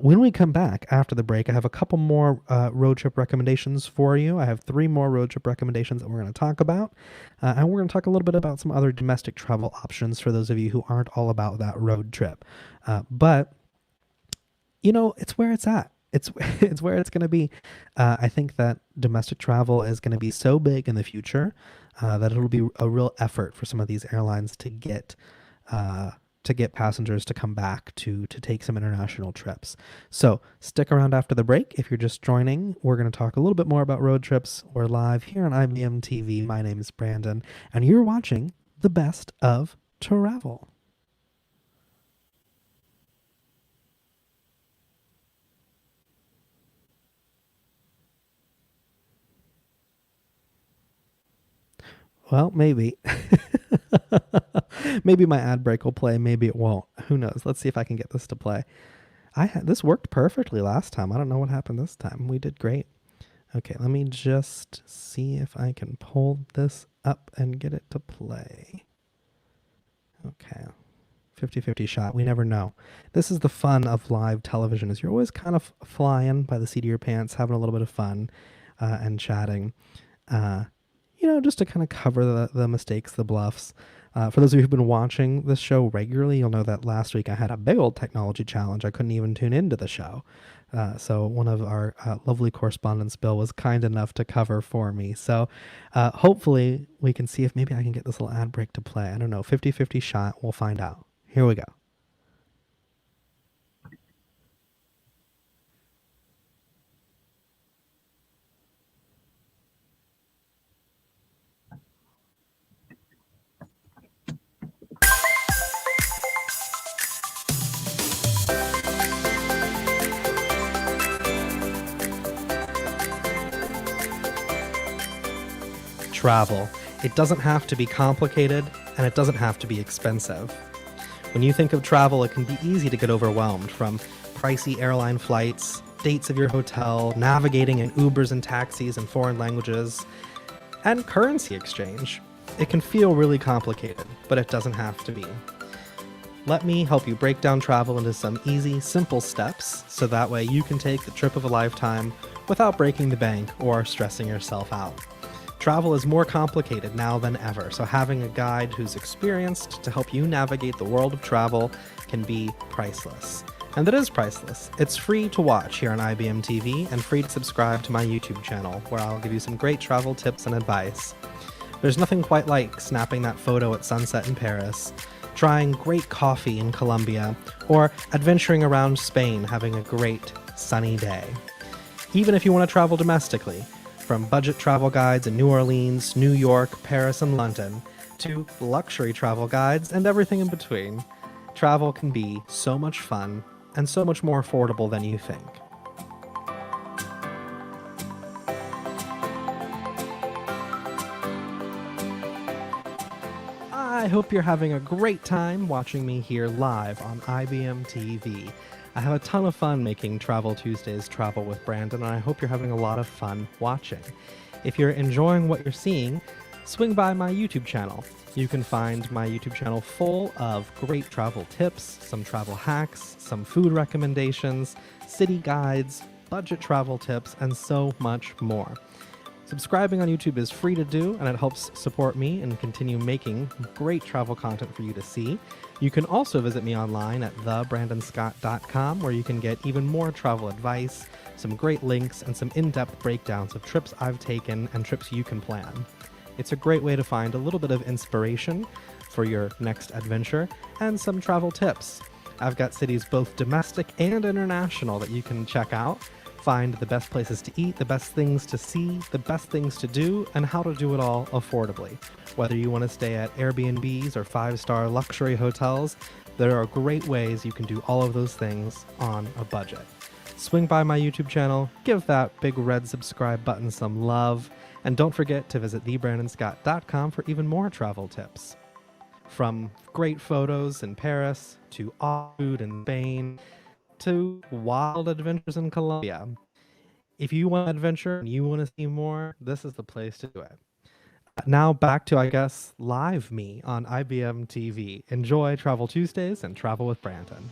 When we come back after the break, I have a couple more road trip recommendations for you. I have 3 more road trip recommendations that we're going to talk about. And we're going to talk a little bit about some other domestic travel options for those of you who aren't all about that road trip. But, it's where it's at. It's where it's going to be. I think that domestic travel is going to be so big in the future that it'll be a real effort for some of these airlines to get passengers to come back to take some international trips. So stick around after the break. If you're just joining, we're going to talk a little bit more about road trips. We're live here on IBM TV. My name is Brandon, and you're watching the best of travel. Well, maybe. Maybe my ad break will play. Maybe it won't. Who knows? Let's see if I can get this to play. This worked perfectly last time. I don't know what happened this time. We did great. Okay, let me just see if I can pull this up and get it to play. Okay. 50-50 shot. We never know. This is the fun of live television, is you're always kind of flying by the seat of your pants, having a little bit of fun and chatting. Just to kind of cover the mistakes, the bluffs. For those of you who've been watching this show regularly, you'll know that last week I had a big old technology challenge. I couldn't even tune into the show. So one of our lovely correspondents, Bill, was kind enough to cover for me. So hopefully we can see if maybe I can get this little ad break to play. I don't know, 50-50 shot. We'll find out. Here we go. Travel. It doesn't have to be complicated, and it doesn't have to be expensive. When you think of travel, it can be easy to get overwhelmed, from pricey airline flights, dates of your hotel, navigating in Ubers and taxis in foreign languages, and currency exchange. It can feel really complicated, but it doesn't have to be. Let me help you break down travel into some easy, simple steps, so that way you can take the trip of a lifetime without breaking the bank or stressing yourself out. Travel is more complicated now than ever, so having a guide who's experienced to help you navigate the world of travel can be priceless. And it is priceless. It's free to watch here on IBM TV and free to subscribe to my YouTube channel, where I'll give you some great travel tips and advice. There's nothing quite like snapping that photo at sunset in Paris, trying great coffee in Colombia, or adventuring around Spain having a great sunny day. Even if you want to travel domestically, from budget travel guides in New Orleans, New York, Paris, and London, to luxury travel guides and everything in between, travel can be so much fun and so much more affordable than you think. I hope you're having a great time watching me here live on IBM TV. I have a ton of fun making Travel Tuesdays Travel with Brandon, and I hope you're having a lot of fun watching. If you're enjoying what you're seeing, swing by my YouTube channel. You can find my YouTube channel full of great travel tips, some travel hacks, some food recommendations, city guides, budget travel tips, and so much more. Subscribing on YouTube is free to do, and it helps support me and continue making great travel content for you to see. You can also visit me online at thebrandonscott.com, where you can get even more travel advice, some great links, and some in-depth breakdowns of trips I've taken and trips you can plan. It's a great way to find a little bit of inspiration for your next adventure and some travel tips. I've got cities both domestic and international that you can check out. Find the best places to eat, the best things to see, the best things to do, and how to do it all affordably. Whether you want to stay at Airbnbs or 5-star luxury hotels, there are great ways you can do all of those things on a budget. Swing by my YouTube channel, give that big red subscribe button some love, and don't forget to visit thebrandonscott.com for even more travel tips. From great photos in Paris, to awesome food in Spain, to wild adventures in Colombia. If you want adventure and you want to see more, this is the place to do it. Now back to, I guess, live me on IBM TV. Enjoy Travel Tuesdays and Travel with Brandon.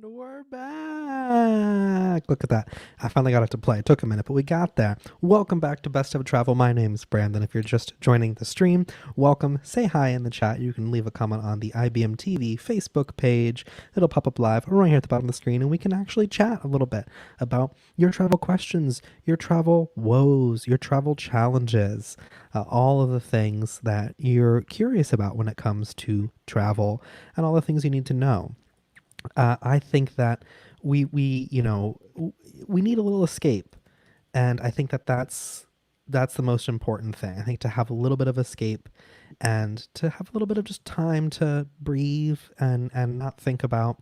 We're back. Look at that. I finally got it to play. It took a minute, but we got there. Welcome back to Best of Travel. My name's Brandon. If you're just joining the stream, welcome. Say hi in the chat. You can leave a comment on the IBM TV Facebook page. It'll pop up live right here at the bottom of the screen, and we can actually chat a little bit about your travel questions, your travel woes, your travel challenges, all of the things that you're curious about when it comes to travel, and all the things you need to know. I think that we need a little escape, and I think that that's the most important thing. I think to have a little bit of escape and to have a little bit of just time to breathe and not think about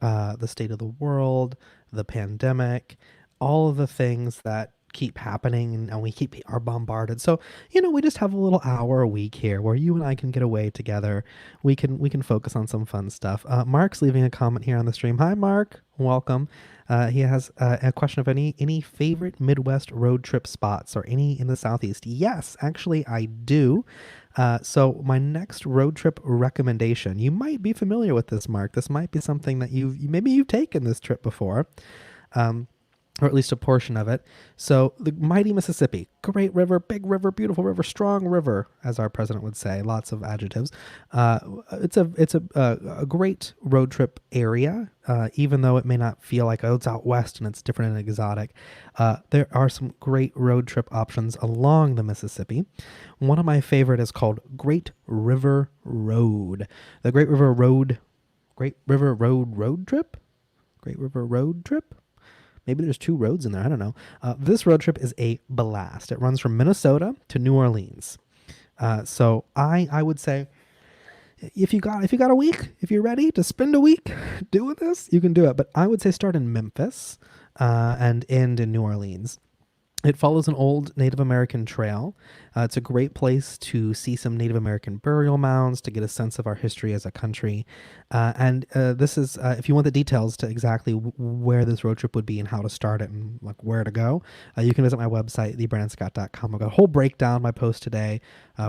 the state of the world, the pandemic, all of the things that keep happening and we are bombarded. So, we just have a little hour a week here where you and I can get away together. We can focus on some fun stuff. Mark's leaving a comment here on the stream. Hi, Mark. welcome. He has a question of any favorite Midwest road trip spots or any in the Southeast. Yes, actually, I do. So my next road trip recommendation, you might be familiar with this, Mark. This might be something that maybe you've taken this trip before. Or at least a portion of it. So the mighty Mississippi, great river, big river, beautiful river, strong river, as our president would say. Lots of adjectives. It's a great road trip area, even though it may not feel like, oh, it's out west and it's different and exotic. There are some great road trip options along the Mississippi. One of my favorite is called Great River Road. The Great River Road road trip? Great River Road trip? Maybe there's 2 roads in there. I don't know. This road trip is a blast. It runs from Minnesota to New Orleans. So I would say if you got a week, if you're ready to spend a week doing this, you can do it. But I would say start in Memphis and end in New Orleans. It follows an old Native American trail. It's a great place to see some Native American burial mounds, to get a sense of our history as a country. And this is, if you want the details to exactly where this road trip would be and how to start it and like where to go, you can visit my website, thebrandonscott.com. I've got a whole breakdown. My post today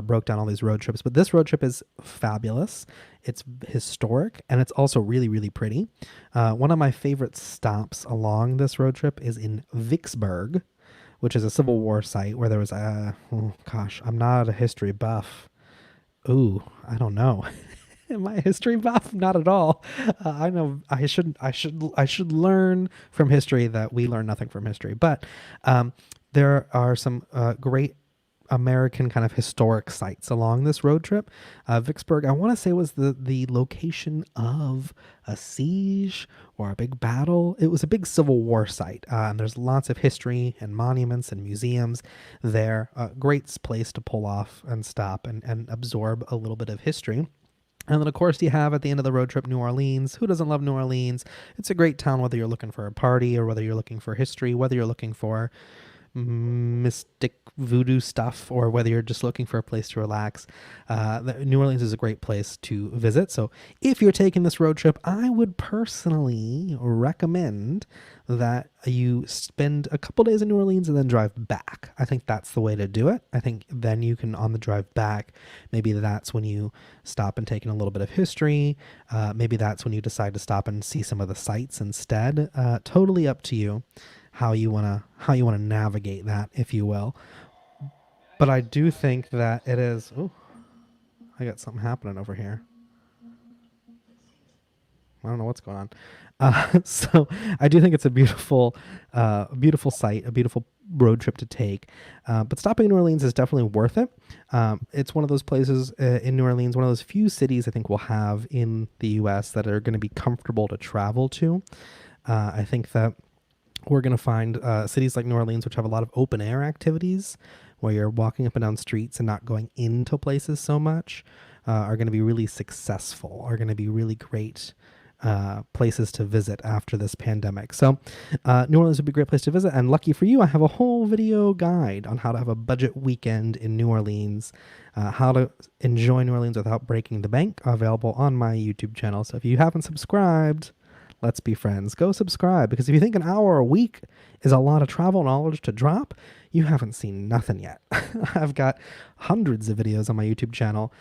broke down all these road trips. But this road trip is fabulous. It's historic, and it's also really, really pretty. One of my favorite stops along this road trip is in Vicksburg, which is a Civil War site where there was I'm not a history buff. Ooh, I don't know. Am I a history buff? Not at all. I know I should learn from history that we learn nothing from history. But there are some great American kind of historic sites along this road trip. Vicksburg, I want to say, was the location of a siege or a big battle. It was a big Civil War site, and there's lots of history and monuments and museums there. Great place to pull off and stop and absorb a little bit of history. And then, of course, you have at the end of the road trip New Orleans. Who doesn't love New Orleans? It's a great town, whether you're looking for a party or whether you're looking for history, whether you're looking for mystic voodoo stuff or whether you're just looking for a place to relax. New Orleans is a great place to visit. So if you're taking this road trip, I would personally recommend that you spend a couple days in New Orleans and then drive back. I think that's the way to do it. I think then you can, on the drive back, maybe that's when you stop and take in a little bit of history. Maybe that's when you decide to stop and see some of the sights instead. Totally up to you how you want to navigate that, if you will. But I do think that it is. Oh, I got something happening over here. I don't know what's going on. So I do think it's a beautiful site, a beautiful road trip to take. But stopping in New Orleans is definitely worth it. It's one of those places in New Orleans, one of those few cities I think we'll have in the U.S. that are going to be comfortable to travel to. I think that we're going to find cities like New Orleans, which have a lot of open air activities where you're walking up and down streets and not going into places so much, are going to be really successful, are going to be really great places to visit after this pandemic. So New Orleans would be a great place to visit. And lucky for you, I have a whole video guide on how to have a budget weekend in New Orleans, how to enjoy New Orleans without breaking the bank, available on my YouTube channel. So if you haven't subscribed, let's be friends. Go subscribe, because if you think an hour a week is a lot of travel knowledge to drop, you haven't seen nothing yet. I've got hundreds of videos on my YouTube channel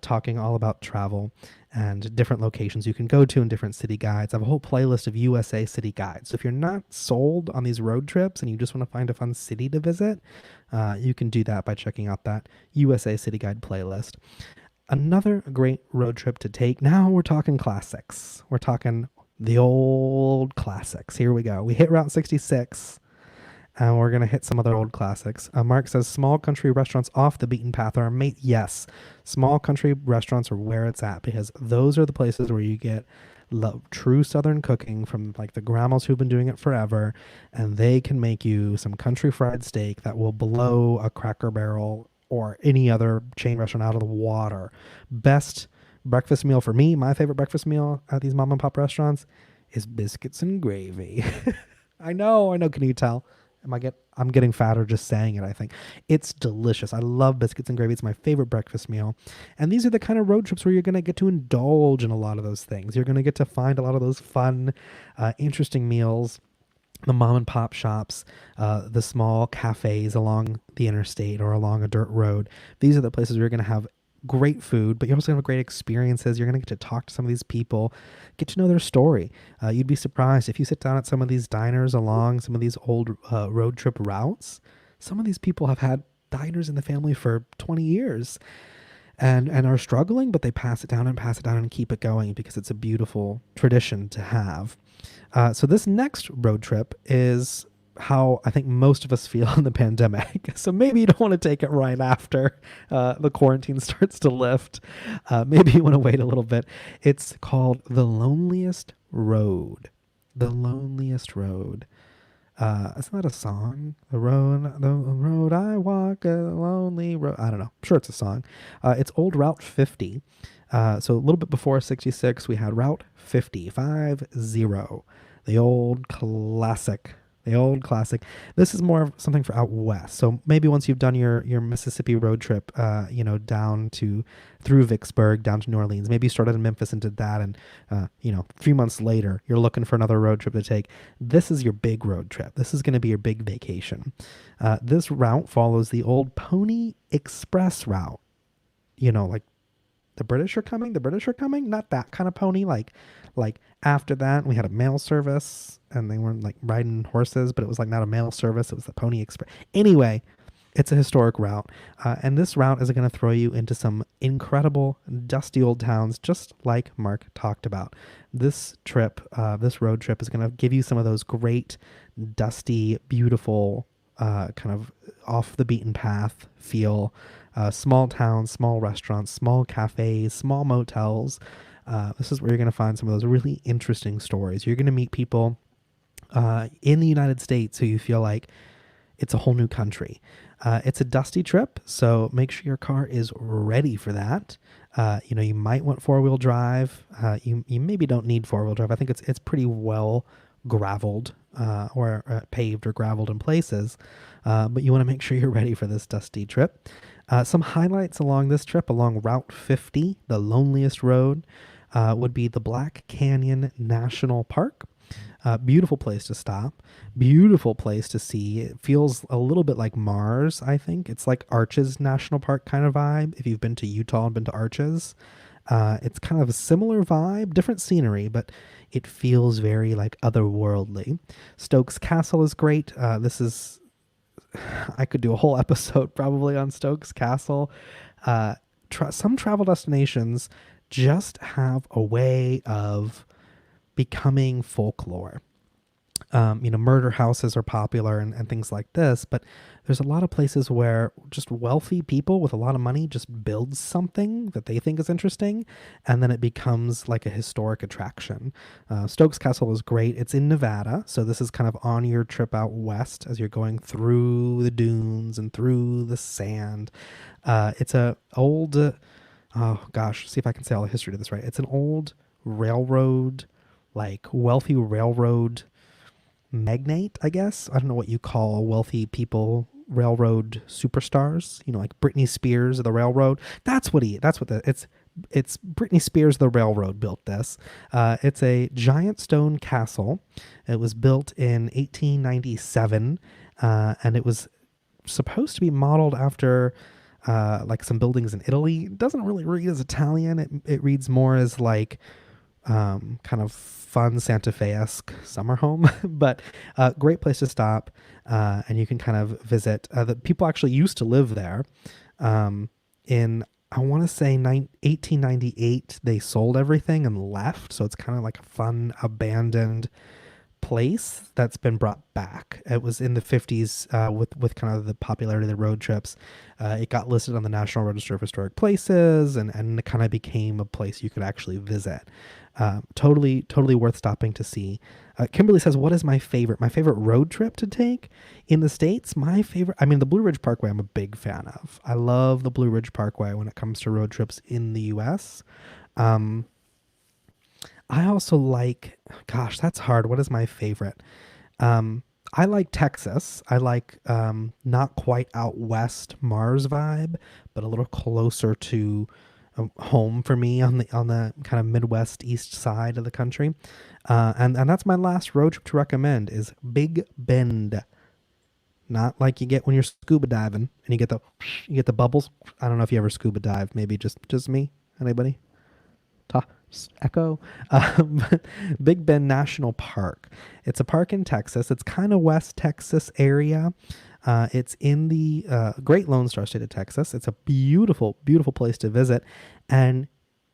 talking all about travel and different locations you can go to and different city guides. I have a whole playlist of USA city guides. So if you're not sold on these road trips and you just want to find a fun city to visit, you can do that by checking out that USA city guide playlist. Another great road trip to take. Now we're talking classics. We're talking the old classics. Here we go. We hit Route 66, and we're going to hit some other old classics. Mark says, small country restaurants off the beaten path are made. Yes, small country restaurants are where it's at, because those are the places where you get true Southern cooking from like the grandmas who've been doing it forever, and they can make you some country fried steak that will blow a Cracker Barrel or any other chain restaurant out of the water. Best breakfast meal for me, my favorite breakfast meal at these mom and pop restaurants, is biscuits and gravy. I know, can you tell? I'm getting fatter just saying it, I think. It's delicious. I love biscuits and gravy. It's my favorite breakfast meal. And these are the kind of road trips where you're going to get to indulge in a lot of those things. You're going to get to find a lot of those fun, interesting meals, the mom and pop shops, the small cafes along the interstate or along a dirt road. These are the places where you're going to have great food, but you're also going to have great experiences. You're going to get to talk to some of these people, get to know their story. You'd be surprised if you sit down at some of these diners along some of these old road trip routes. Some of these people have had diners in the family for 20 years and are struggling, but they pass it down and keep it going because it's a beautiful tradition to have. So this next road trip is how I think most of us feel in the pandemic. So maybe you don't want to take it right after the quarantine starts to lift. Maybe you want to wait a little bit. It's called The Loneliest Road. The Loneliest Road. Isn't that a song? The road I walk, a lonely road. I don't know. I'm sure it's a song. It's old Route 50. So a little bit before 66, we had Route 50, 50, the old classic. This is more of something for out west. So maybe once you've done your Mississippi road trip, down through Vicksburg, down to New Orleans, maybe you started in Memphis and did that. And, a few months later, you're looking for another road trip to take. This is your big road trip. This is going to be your big vacation. This route follows the old Pony Express route. Like the British are coming, not that kind of pony. Like after that, we had a mail service and they weren't like riding horses, but it was like not a mail service. It was the Pony Express. Anyway, it's a historic route. And this route is going to throw you into some incredible dusty old towns, just like Mark talked about. This road trip is going to give you some of those great, dusty, beautiful, kind of off the beaten path feel. Small towns, small restaurants, small cafes, small motels. This is where you're going to find some of those really interesting stories. You're going to meet people in the United States who you feel like it's a whole new country. It's a dusty trip, so make sure your car is ready for that. You might want four-wheel drive. You maybe don't need four-wheel drive. I think it's pretty well graveled or paved or graveled in places, but you want to make sure you're ready for this dusty trip. Some highlights along this trip, along Route 50, the loneliest road, would be the Black Canyon National Park. Beautiful place to stop. Beautiful place to see. It feels a little bit like Mars, I think. It's like Arches National Park kind of vibe. If you've been to Utah and been to Arches, it's kind of a similar vibe, different scenery, but it feels very like otherworldly. Stokes Castle is great. I could do a whole episode probably on Stokes Castle. Some travel destinations just have a way of becoming folklore. Murder houses are popular and things like this, but there's a lot of places where just wealthy people with a lot of money just build something that they think is interesting, and then it becomes like a historic attraction. Stokes Castle is great. It's in Nevada, so this is kind of on your trip out west as you're going through the dunes and through the sand. It's a old, see if I can say all the history to this right. It's an old railroad, like wealthy railroad magnate, I guess. I don't know what you call wealthy people, railroad superstars, like Britney Spears of the railroad. It's Britney Spears, the railroad built this. It's a giant stone castle. It was built in 1897, and it was supposed to be modeled after like some buildings in Italy. It doesn't really read as Italian. It reads more as like kind of fun Santa Fe-esque summer home, but great place to stop. And you can kind of visit. The people actually used to live there. In, I want to say 1898, they sold everything and left. So it's kind of like a fun abandoned place that's been brought back. It was in the 50s with kind of the popularity of the road trips. It got listed on the National Register of Historic Places and it kind of became a place you could actually visit. Totally worth stopping to see. Kimberly says, what is my favorite road trip to take in the States? The Blue Ridge Parkway I'm a big fan of. I love the Blue Ridge Parkway when it comes to road trips in the US. I also like, that's hard. What is my favorite? I I like Texas. I like not quite out west Mars vibe, but a little closer to home for me on the kind of Midwest east side of the country. And that's my last road trip to recommend is Big Bend. Not like you get when you're scuba diving and you get the bubbles. I don't know if you ever scuba dive. Maybe just me. Anybody? Echo. Big Bend National Park. It's a park in Texas. It's kind of West Texas area. It's in the Great Lone Star State of Texas. It's a beautiful, beautiful place to visit, and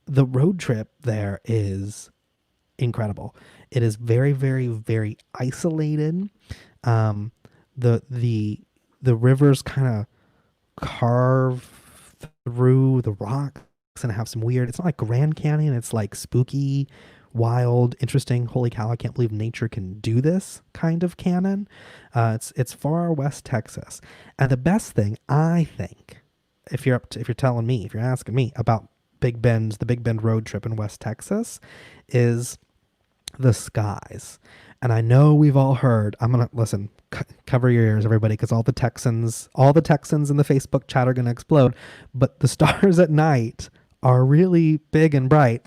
the road trip there is incredible. It is very, very, very isolated. The rivers kind of carve through the rocks and have some weird, it's not like Grand Canyon, it's like spooky, wild, interesting, holy cow, I can't believe nature can do this kind of canyon. It's far west Texas. And the best thing, I think, if you're asking me about the Big Bend road trip in West Texas, is the skies. And I know we've all heard, I'm going to listen, cover your ears, everybody, because all the Texans in the Facebook chat are going to explode. But the stars at night are really big and bright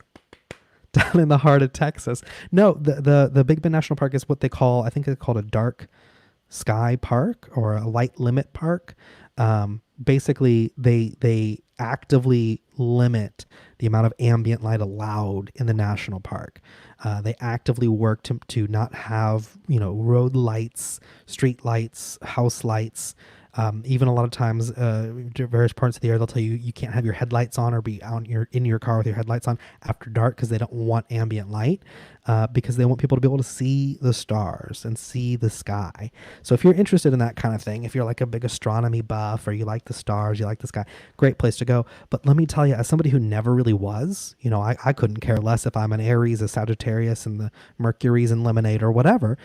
down in the heart of Texas. No, the Big Bend National Park is what they call, I think it's called a dark sky park or a light limit park. Basically, they actively limit the amount of ambient light allowed in the national park. They actively work to not have, road lights, street lights, house lights. Even a lot of times, various parts of the year, they'll tell you you can't have your headlights on or be out in your car with your headlights on after dark because they don't want ambient light, because they want people to be able to see the stars and see the sky. So if you're interested in that kind of thing, if you're like a big astronomy buff or you like the stars, you like the sky, great place to go. But let me tell you, as somebody who never really was, I couldn't care less if I'm an Aries, a Sagittarius, and the Mercury's in Lemonade or whatever.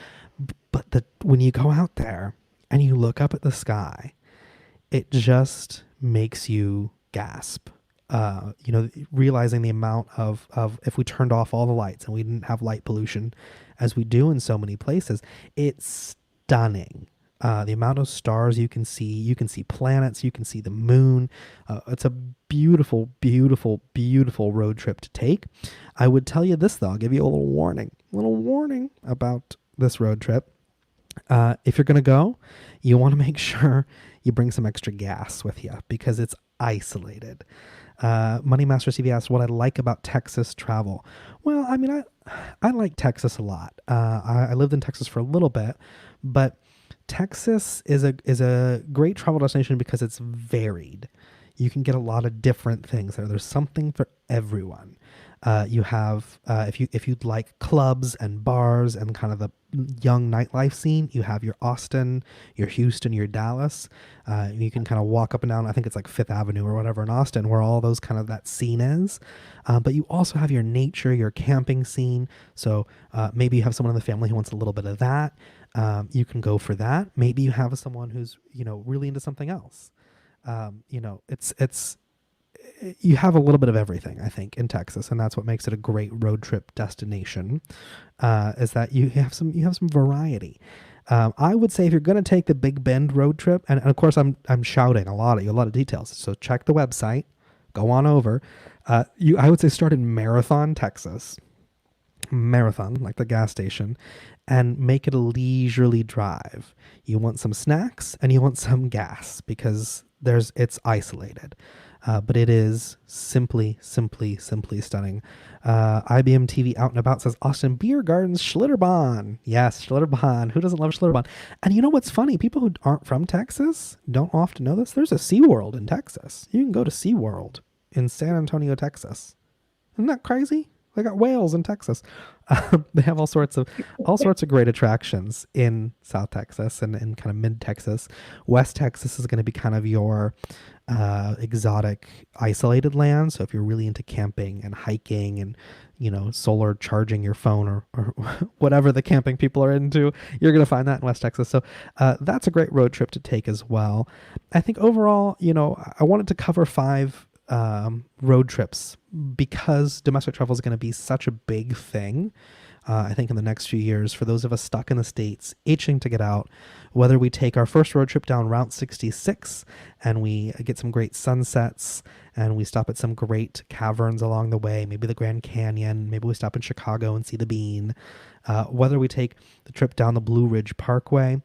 But when you go out there and you look up at the sky, it just makes you gasp. Realizing the amount of if we turned off all the lights and we didn't have light pollution as we do in so many places, it's stunning. The amount of stars you can see planets, you can see the moon. It's a beautiful, beautiful, beautiful road trip to take. I would tell you this though, I'll give you a little warning about this road trip. If you're going to go, you want to make sure you bring some extra gas with you because it's isolated. Money Master CV asks what I like about Texas travel. Well, I mean, I like Texas a lot. I lived in Texas for a little bit, but Texas is a great travel destination because it's varied. You can get a lot of different things there. There's something for everyone. You have, if you'd like clubs and bars and kind of the young nightlife scene, you have your Austin, your Houston, your Dallas. You can kind of walk up and down, I think it's like Fifth Avenue or whatever in Austin, where all those kind of that scene is. But you also have your nature, your camping scene. So maybe you have someone in the family who wants a little bit of that. You can go for that. Maybe you have someone who's, really into something else. It's you have a little bit of everything, I think, in Texas, and that's what makes it a great road trip destination. Is that you have some variety. I would say if you're going to take the Big Bend road trip, and of course I'm shouting a lot of details, so check the website, go on over. I would say start in Marathon, Texas. Marathon, like the gas station, and make it a leisurely drive. You want some snacks and you want some gas because it's isolated. But it is simply stunning. IBM TV Out and About says Austin Beer Gardens Schlitterbahn. Yes, Schlitterbahn. Who doesn't love Schlitterbahn? And you know what's funny? People who aren't from Texas don't often know this. There's a SeaWorld in Texas. You can go to SeaWorld in San Antonio, Texas. Isn't that crazy? They got whales in Texas. They have all sorts of great attractions in South Texas and kind of mid Texas. West Texas is going to be kind of your exotic, isolated land. So if you're really into camping and hiking and solar charging your phone or whatever the camping people are into, you're going to find that in West Texas. So that's a great road trip to take as well. I think overall, I wanted to cover 5 road trips because domestic travel is going to be such a big thing. I think in the next few years, for those of us stuck in the States, itching to get out, whether we take our first road trip down Route 66 and we get some great sunsets and we stop at some great caverns along the way, maybe the Grand Canyon, maybe we stop in Chicago and see the Bean, whether we take the trip down the Blue Ridge Parkway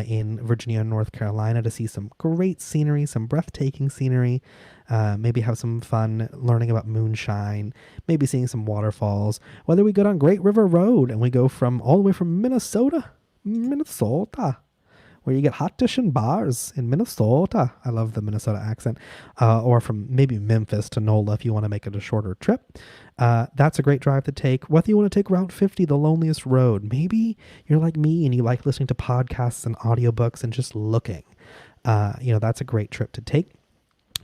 in Virginia and North Carolina to see some great scenery, some breathtaking scenery, maybe have some fun learning about moonshine, maybe seeing some waterfalls, whether we go down Great River Road and we go from all the way from Minnesota, where you get hot dish and bars in Minnesota. I love the Minnesota accent. Or from maybe Memphis to NOLA if you want to make it a shorter trip. That's a great drive to take. Whether you want to take Route 50, the loneliest road. Maybe you're like me and you like listening to podcasts and audiobooks and just looking. That's a great trip to take.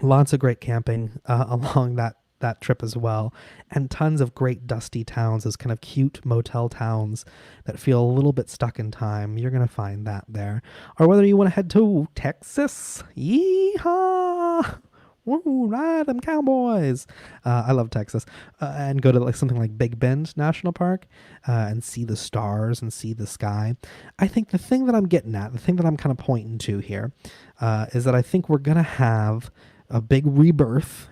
Lots of great camping along that trip as well, and tons of great dusty towns, those kind of cute motel towns that feel a little bit stuck in time. You're going to find that there. Or whether you want to head to Texas, yeehaw, woo, ride them cowboys. I love Texas. And go to something like Big Bend National Park and see the stars and see the sky. I think the thing that I'm getting at, the thing that I'm kind of pointing to here, is that I think we're going to have a big rebirth,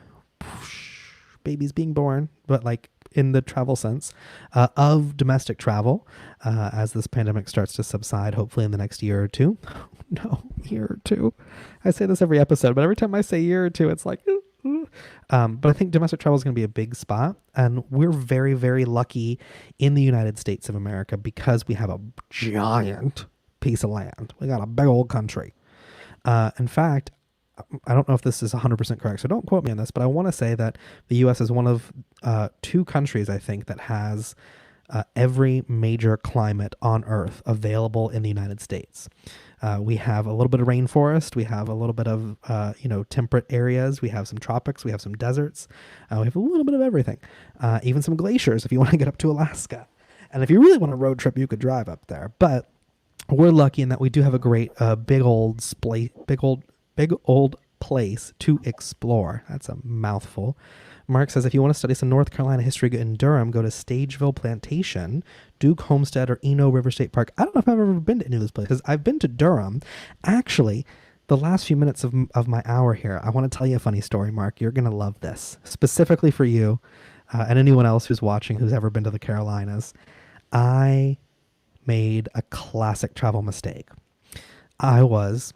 babies being born, but like in the travel sense, of domestic travel as this pandemic starts to subside, hopefully in the next year or two. No, year or two. I say this every episode, but every time I say year or two, it's like, but I think domestic travel is going to be a big spot. And we're very, very lucky in the United States of America because we have a giant piece of land. We got a big old country. In fact, I don't know if this is 100% correct, so don't quote me on this, but I want to say that the U.S. is one of two countries, I think, that has every major climate on Earth available in the United States. We have a little bit of rainforest. We have a little bit of, temperate areas. We have some tropics. We have some deserts. We have a little bit of everything, even some glaciers if you want to get up to Alaska. And if you really want a road trip, you could drive up there. But we're lucky in that we do have a great big old place to explore. That's a mouthful. Mark says, if you want to study some North Carolina history in Durham, go to Stageville Plantation, Duke Homestead, or Eno River State Park. I don't know if I've ever been to any of those places. I've been to Durham. Actually, the last few minutes of my hour here, I want to tell you a funny story, Mark. You're going to love this, specifically for you and anyone else who's watching who's ever been to the Carolinas. I made a classic travel mistake. I was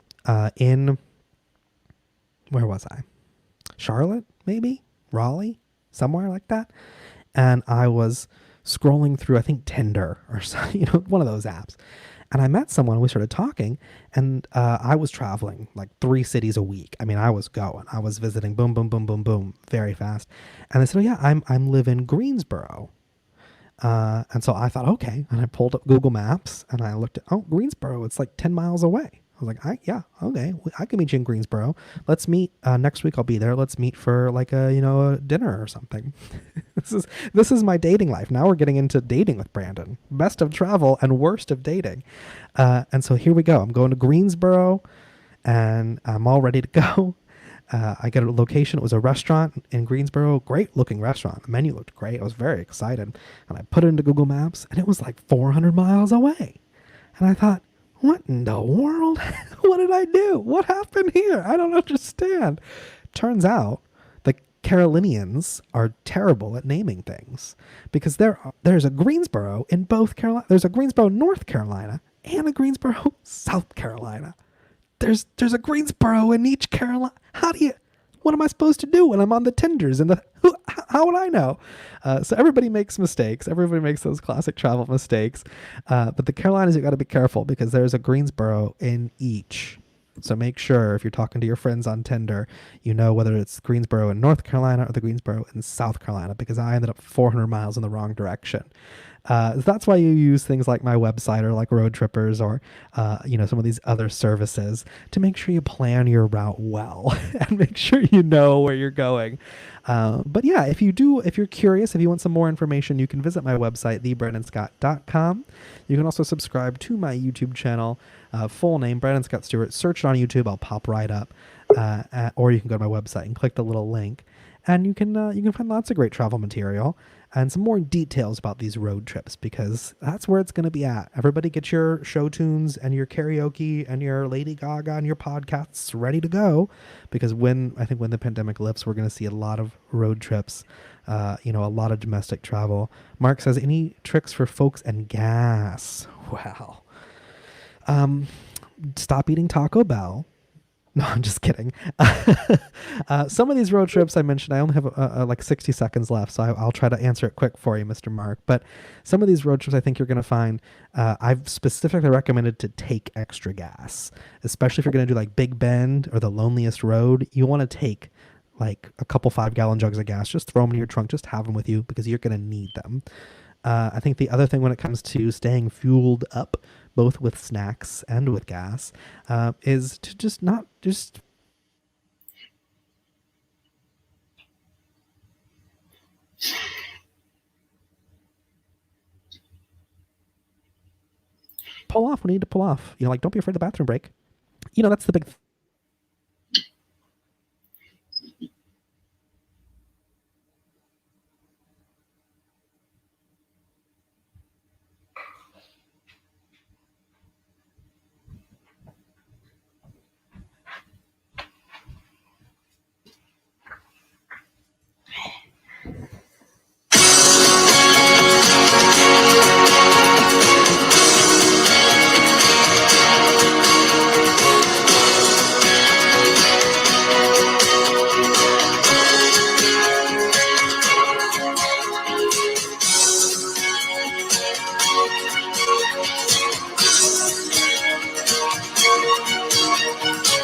where was I? Charlotte, maybe? Raleigh? Somewhere like that. And I was scrolling through, I think, Tinder or something, one of those apps. And I met someone, we started talking, and I was traveling like 3 cities a week. I mean, I was going. I was visiting, boom, boom, boom, boom, boom, very fast. And they said, oh, yeah, I'm live in Greensboro. And so I thought, okay. And I pulled up Google Maps, and I looked at, Greensboro, it's like 10 miles away. I was like, yeah, okay, I can meet you in Greensboro. Let's meet next week. I'll be there. Let's meet for like a dinner or something. This is my dating life. Now we're getting into dating with Brandon. Best of travel and worst of dating. And so here we go. I'm going to Greensboro, and I'm all ready to go. I got a location. It was a restaurant in Greensboro. Great looking restaurant. The menu looked great. I was very excited. And I put it into Google Maps, and it was like 400 miles away. And I thought, what in the world? What did I do? What happened here? I don't understand. Turns out the Carolinians are terrible at naming things because there's a Greensboro in both Carolina. There's a Greensboro, North Carolina, and a Greensboro, South Carolina. There's a Greensboro in each Carolina. What am I supposed to do when I'm on the Tinders and how would I know? So everybody makes mistakes. Everybody makes those classic travel mistakes. But the Carolinas, you got to be careful because there's a Greensboro in each. So make sure if you're talking to your friends on Tinder, you know whether it's Greensboro in North Carolina or the Greensboro in South Carolina, because I ended up 400 miles in the wrong direction. That's why you use things like my website or like Road Trippers or, some of these other services to make sure you plan your route well and make sure you know where you're going. But yeah, if you're curious, if you want some more information, you can visit my website, thebrandonscott.com. You can also subscribe to my YouTube channel, full name, Brandon Scott Stewart. Search it on YouTube. I'll pop right up. Or you can go to my website and click the little link. and you can find lots of great travel material and some more details about these road trips, because that's where it's going to be at. Everybody get your show tunes and your karaoke and your Lady Gaga and your podcasts ready to go, because when the pandemic lifts, we're going to see a lot of road trips, a lot of domestic travel. Mark says, any tricks for folks and gas? Wow. Stop eating Taco Bell. No, I'm just kidding. Some of these road trips I mentioned, I only have like 60 seconds left, so I'll try to answer it quick for you, Mr. Mark. But some of these road trips I think you're going to find, I've specifically recommended to take extra gas, especially if you're going to do like Big Bend or the loneliest road. You want to take like a couple 5-gallon jugs of gas, just throw them in your trunk, just have them with you, because you're going to need them. I think the other thing when it comes to staying fueled up, both with snacks and with gas, is to just pull off when you need to pull off. Like, don't be afraid of the bathroom break. That's the big